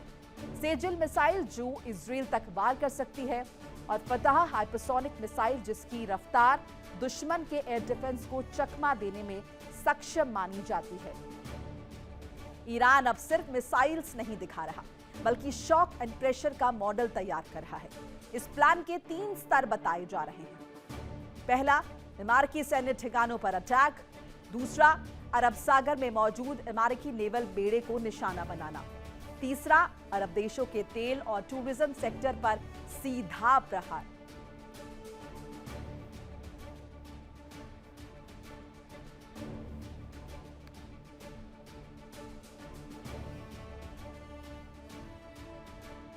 सेजिल मिसाइल जो इजराइल तक वार कर सकती है और फतह हाइपरसोनिक मिसाइल जिसकी रफ्तार दुश्मन के एयर डिफेंस को चकमा देने में सक्षम मानी जाती है। ईरान अब सिर्फ मिसाइल्स नहीं दिखा रहा बल्कि शॉक एंड प्रेशर का मॉडल तैयार कर रहा है। इस प्लान के 3 स्तर बताए जा रहे हैं। पहला, इमारती सैन्य ठिकानों पर अटैक। दूसरा, अरब सागर में मौजूद इमारती नेवल बेड़े को निशाना बनाना। तीसरा, अरब देशों के तेल और टूरिज्म सेक्टर पर सीधा प्रहार।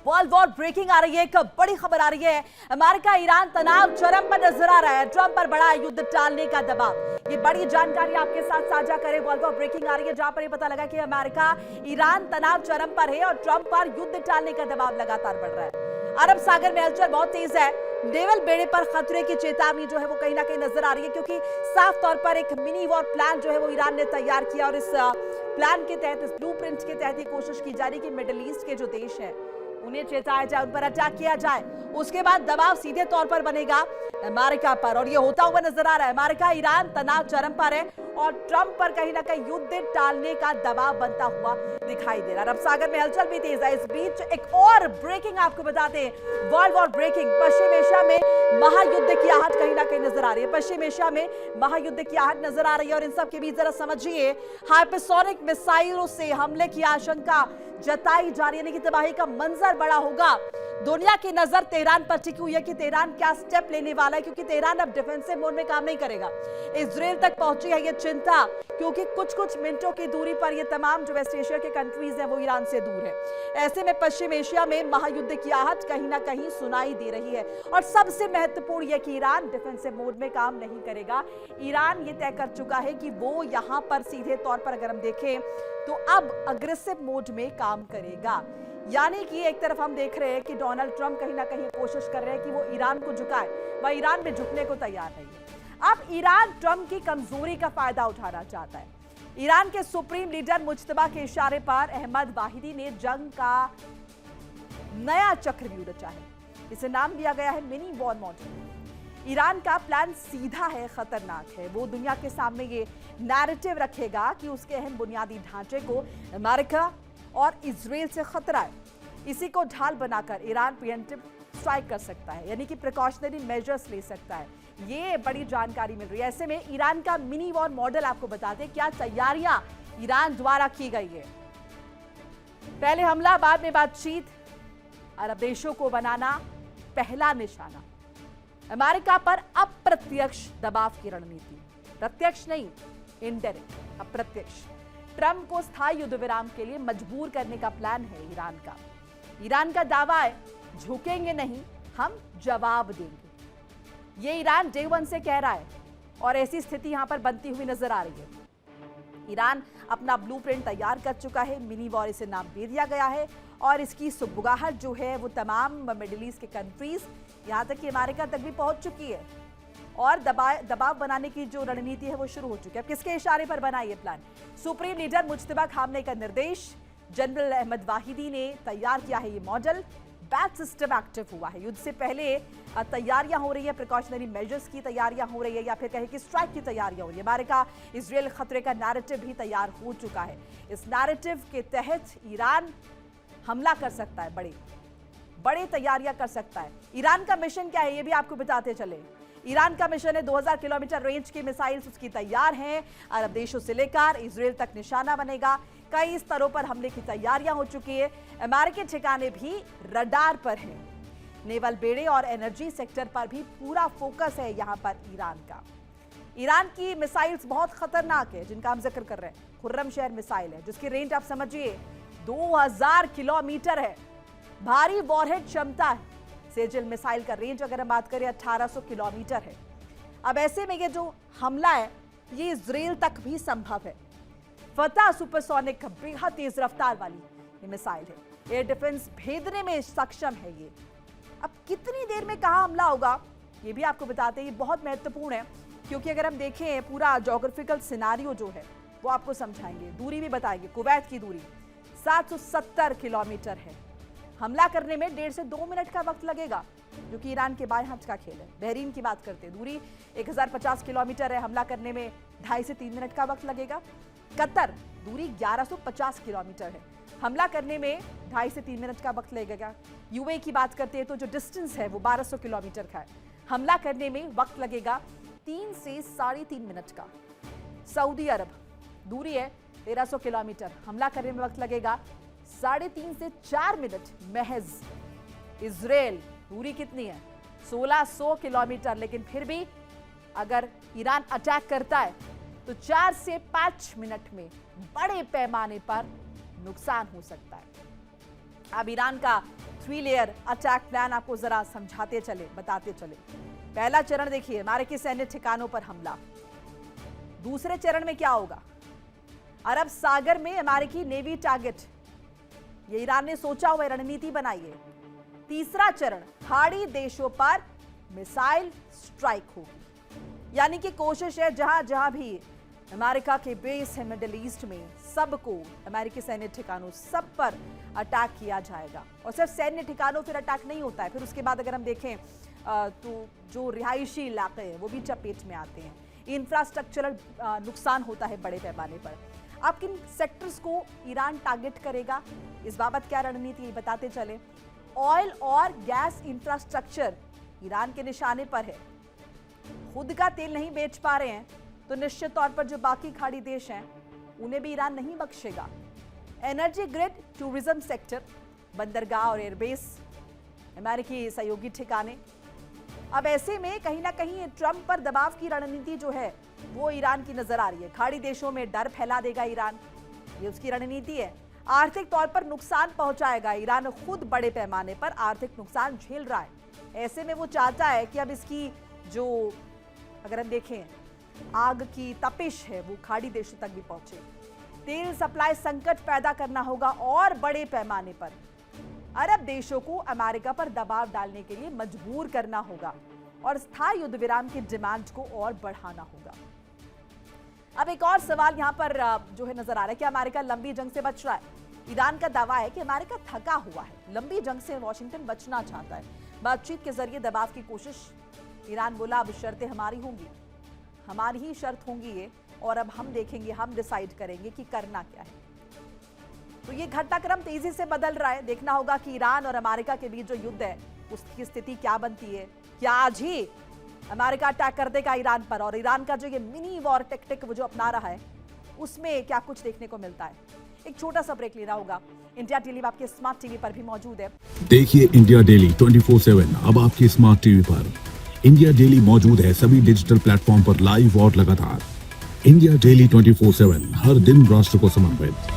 वर्ल्ड वॉर ब्रेकिंग आ रही है। एक बड़ी खबर आ रही है। अमेरिका ईरान तनाव चरम पर नजर आ रहा है। ट्रंप पर बड़ा युद्ध टालने का दबाव। ये बड़ी जानकारी आपके साथ साझा करें। वर्ल्ड वॉर ब्रेकिंग आ रही है जहां पर ये पता लगा कि अमेरिका ईरान तनाव चरम पर है और ट्रंप पर युद्ध टालने का दबाव लगातार बढ़ रहा है। अरब सागर में हलचल बहुत तेज है। नेवल बेड़े पर खतरे की चेतावनी जो है वो कहीं ना कहीं नजर आ रही है क्योंकि साफ तौर पर एक मिनी वॉर प्लान जो है वो ईरान ने तैयार किया और इस प्लान के तहत, इस ब्लूप्रिंट के तहत ये कोशिश की जा रही है कि मिडिल ईस्ट के जो देश है उन्हें चेताया जाए, उन पर अटैक किया जाए। उसके बाद दबाव सीधे तौर पर बनेगा अमेरिका पर और ये होता हुआ नजर आ रहा है। अमेरिका ईरान तनाव चरम पर है और ट्रंप पर कहीं ना कहीं युद्ध टालने का दबाव बनता हुआ दिखाई दे रहा है। अरब सागर में हलचल भी तेज है। इस बीच एक और ब्रेकिंग आपको बता दें, वर्ल्ड वॉर ब्रेकिंग। पश्चिम एशिया में महायुद्ध की आहट कहीं ना कहीं नजर आ रही है। पश्चिम एशिया में महायुद्ध की आहट नजर आ रही है और इन सब के बीच जरा समझिए, हाइपरसोनिक मिसाइलों से हमले की आशंका जताई जा रही है, यानी कि तबाही का मंजर बड़ा होगा। दुनिया की नजर तेहरान पर टिकी हुई है कि तेहरान क्या स्टेप लेने वाला है क्योंकि तेहरान अब डिफेंसिव मोड में काम नहीं करेगा। इजराइल तक पहुंची है ये चिंता क्योंकि कुछ मिनटों की दूरी पर ये तमाम जो वेस्ट एशिया के कंट्रीज हैं वो ईरान से दूर है। ऐसे में पश्चिम एशिया में महायुद्ध की आहट कहीं ना कहीं सुनाई दे रही है और सबसे महत्वपूर्ण यह कि ईरान डिफेंसिव मोड में काम नहीं करेगा। ईरान ये तय कर चुका है कि वो यहां पर सीधे तौर पर अगर हम देखें तो अब अग्रेसिव मोड में काम करेगा। यानी कि एक तरफ हम देख रहे हैं कि डोनाल्ड ट्रंप कहीं ना कहीं कोशिश कर रहे हैं कि वो ईरान को झुकाए, वह ईरान में झुकने को तैयार नहीं है। अब ईरान ट्रंप की कमजोरी का फायदा उठाना चाहता है। ईरान के सुप्रीम लीडर मुज्तबा के इशारे पर अहमद वाहिदी ने जंग का नया चक्रव्यूह रचा है। इसे नाम दिया गया है मिनी वॉर मॉडल। ईरान का प्लान सीधा है, खतरनाक है। वो दुनिया के सामने ये नैरेटिव रखेगा कि उसके अहम बुनियादी ढांचे को अमेरिका और इजराइल से खतरा है। इसी को ढाल बनाकर ईरान प्रिएम्प्टिव स्ट्राइक कर सकता है, यानी कि प्रिकॉशनरी मेजर्स ले सकता है। ये बड़ी जानकारी मिल रही है। ऐसे में ईरान का मिनी वॉर मॉडल आपको बता दें क्या तैयारियां ईरान द्वारा की गई है। पहले हमला, बाद में बातचीत, अरब देशों को बनाना पहला निशाना। अमेरिका पर अप्रत्यक्ष दबाव की रणनीति, प्रत्यक्ष नहीं, इनडायरेक्ट, अप्रत्यक्ष। ट्रंप को स्थायी युद्ध विराम के लिए मजबूर करने का प्लान है ईरान का। ईरान का दावा है झुकेंगे नहीं, हम जवाब देंगे। ये ईरान डे 1 से कह रहा है और ऐसी स्थिति यहां पर बनती हुई नजर आ रही है। ईरान अपना ब्लूप्रिंट तैयार कर चुका है, मिनी वॉर इसे नाम दे दिया गया है और इसकी सुगबुगाहट जो है वो तमाम मिडिल ईस्ट के कंट्रीज, यहां तक कि अमेरिका तक भी पहुंच चुकी है और दबाव बनाने की जो रणनीति है वो शुरू हो चुकी है। अब किसके इशारे पर बना ये plan? Supreme leader Mojtaba Khamenei का निर्देश, जनरल अहमद वाहिदी ने तैयार किया है ये मॉडल। बैच सिस्टम एक्टिव हुआ है। युद्ध से पहले तैयारियां हो रही है, प्रिकॉशनरी मेजर्स की तैयारियां हो रही है, या फिर कहें कि स्ट्राइक की तैयारियां हो रही है। अमेरिका इजराइल खतरे का नैरेटिव भी तैयार हो चुका है। इस नैरेटिव के तहत ईरान हमला कर सकता है, बड़े तैयारियां कर सकता है। ईरान का मिशन क्या है ये भी आपको बताते चले। ईरान का मिशन है 2000 किलोमीटर रेंज की मिसाइल्स उसकी तैयार हैं। अरब देशों से लेकर इजराइल तक निशाना बनेगा। कई स्तरों पर हमले की तैयारियां हो चुकी है। अमेरिकी ठिकाने भी रडार पर हैं। नेवल बेड़े और एनर्जी सेक्टर पर भी पूरा फोकस है यहां पर ईरान का। ईरान की मिसाइल्स बहुत खतरनाक है जिनका हम जिक्र कर रहे हैं। खुर्रमशहर मिसाइल है जिसकी रेंज आप समझिए 2000 किलोमीटर है। भारी वॉरहेड क्षमता है। सेजल मिसाइल का रेंज अगर हम बात करें 1800 किलोमीटर है। अब ऐसे में ये जो हमला है ये इजराइल तक भी संभव है। फतह सुपरसोनिक बेहद तेज रफ्तार वाली ये मिसाइल है। एयर डिफेंस भेदने में सक्षम है ये। अब कितनी देर में कहां हमला होगा ये भी आपको बताते हैं। ये बहुत महत्वपूर्ण है क्योंकि अगर हम देखें पूरा ज्योग्राफिकल सिनारियो जो है वो आपको समझाएंगे। दूरी भी बताएंगे। कुवैत की दूरी 770 किलोमीटर है। हमला करने में 1.5 से 2 मिनट का वक्त लगेगा जो कि ईरान के बाएं हाथ का खेल है। बहरीन की बात करते हैं, दूरी 1050 किलोमीटर है। हमला करने में 2.5 से 3 मिनट का वक्त लगेगा। कतर दूरी 1150 किलोमीटर है। हमला करने में 2.5 से 3 मिनट का वक्त लगेगा। यूएई की बात करते हैं तो जो डिस्टेंस है वो 1200 किलोमीटर का है। हमला करने में वक्त लगेगा 3 से 3.5 मिनट का। सऊदी अरब दूरी है 1300 किलोमीटर। हमला करने में वक्त लगेगा 3.5 से 4 मिनट महज। इजराइल दूरी कितनी है 1600 किलोमीटर। लेकिन फिर भी अगर ईरान अटैक करता है तो 4 से 5 मिनट में बड़े पैमाने पर नुकसान हो सकता है। अब ईरान का 3 लेयर अटैक प्लान आपको जरा समझाते चले, बताते चले। पहला चरण देखिए, अमेरिकी सैन्य ठिकानों पर हमला। दूसरे चरण में क्या होगा? अरब सागर में अमेरिकी नेवी टारगेट, ये ईरान ने सोचा हुआ रणनीति बनाई है। तीसरा चरण खाड़ी देशों पर मिसाइल स्ट्राइक होगी। यानी कि कोशिश है जहां जहां भी अमेरिका के बेस है मिडिल ईस्ट में, सबको अमेरिकी सैन्य ठिकानों सब पर अटैक किया जाएगा। और सिर्फ सैन्य ठिकानों फिर अटैक नहीं होता है, फिर उसके बाद अगर हम देखें तो जो रिहायशी इलाके हैं वो भी चपेट में आते हैं। इंफ्रास्ट्रक्चरल नुकसान होता है बड़े पैमाने पर। अब किन सेक्टर्स को ईरान टारगेट करेगा, इस बाबत क्या रणनीति बताते चले। ऑयल और गैस इंफ्रास्ट्रक्चर ईरान के निशाने पर है। खुद का तेल नहीं बेच पा रहे हैं तो निश्चित तौर पर जो बाकी खाड़ी देश हैं उन्हें भी ईरान नहीं बख्शेगा। एनर्जी ग्रिड, टूरिज्म सेक्टर, बंदरगाह और एयरबेस, अमेरिकी सहयोगी ठिकाने। अब ऐसे में कहीं ना कहीं ट्रंप पर दबाव की रणनीति जो है वो ईरान की नजर आ रही है। खाड़ी देशों में डर फैला देगा ईरान, ये उसकी रणनीति है। आर्थिक तौर पर नुकसान पहुंचाएगा। ईरान खुद बड़े पैमाने पर आर्थिक नुकसान झेल रहा है। ऐसे में वो चाहता है कि अब इसकी जो अगर हम देखें आग की तपिश है वो खाड़ी देशों तक भी पहुंचे। तेल सप्लाई संकट पैदा करना होगा और बड़े पैमाने पर अरब देशों को अमेरिका पर दबाव डालने के लिए मजबूर करना होगा और स्थायी युद्ध विराम की डिमांड को और बढ़ाना होगा। अब एक और सवाल यहां पर जो है नजर आ रहा है कि अमेरिका लंबी जंग से बच रहा है। ईरान का दावा है कि अमेरिका थका हुआ है, लंबी जंग से वॉशिंगटन बचना चाहता है। बातचीत के जरिए दबाव की कोशिश। ईरान बोला अब शर्तें हमारी होंगी, हमारी ही शर्त होंगी ये, और अब हम देखेंगे, हम डिसाइड करेंगे कि करना क्या है। तो ये घटनाक्रम तेजी से बदल रहा है। देखना होगा कि ईरान और अमेरिका के बीच जो युद्ध है उसकी स्थिति क्या बनती है। क्या आज ही अमेरिका अटैक कर देगा ईरान पर, और ईरान का जो ये मिनी वॉर टैक्टिक वो जो अपना रहा है उसमें क्या कुछ देखने को मिलता है। एक छोटा सा ब्रेक लेना होगा। इंडिया डेली आपके स्मार्ट टीवी पर भी मौजूद है। देखिए इंडिया डेली 24/7 अब आपके स्मार्ट टीवी पर। इंडिया डेली मौजूद है सभी डिजिटल प्लेटफॉर्म पर लाइव और लगातार। इंडिया डेली 24/7 हर दिन राष्ट्र को समर्पित।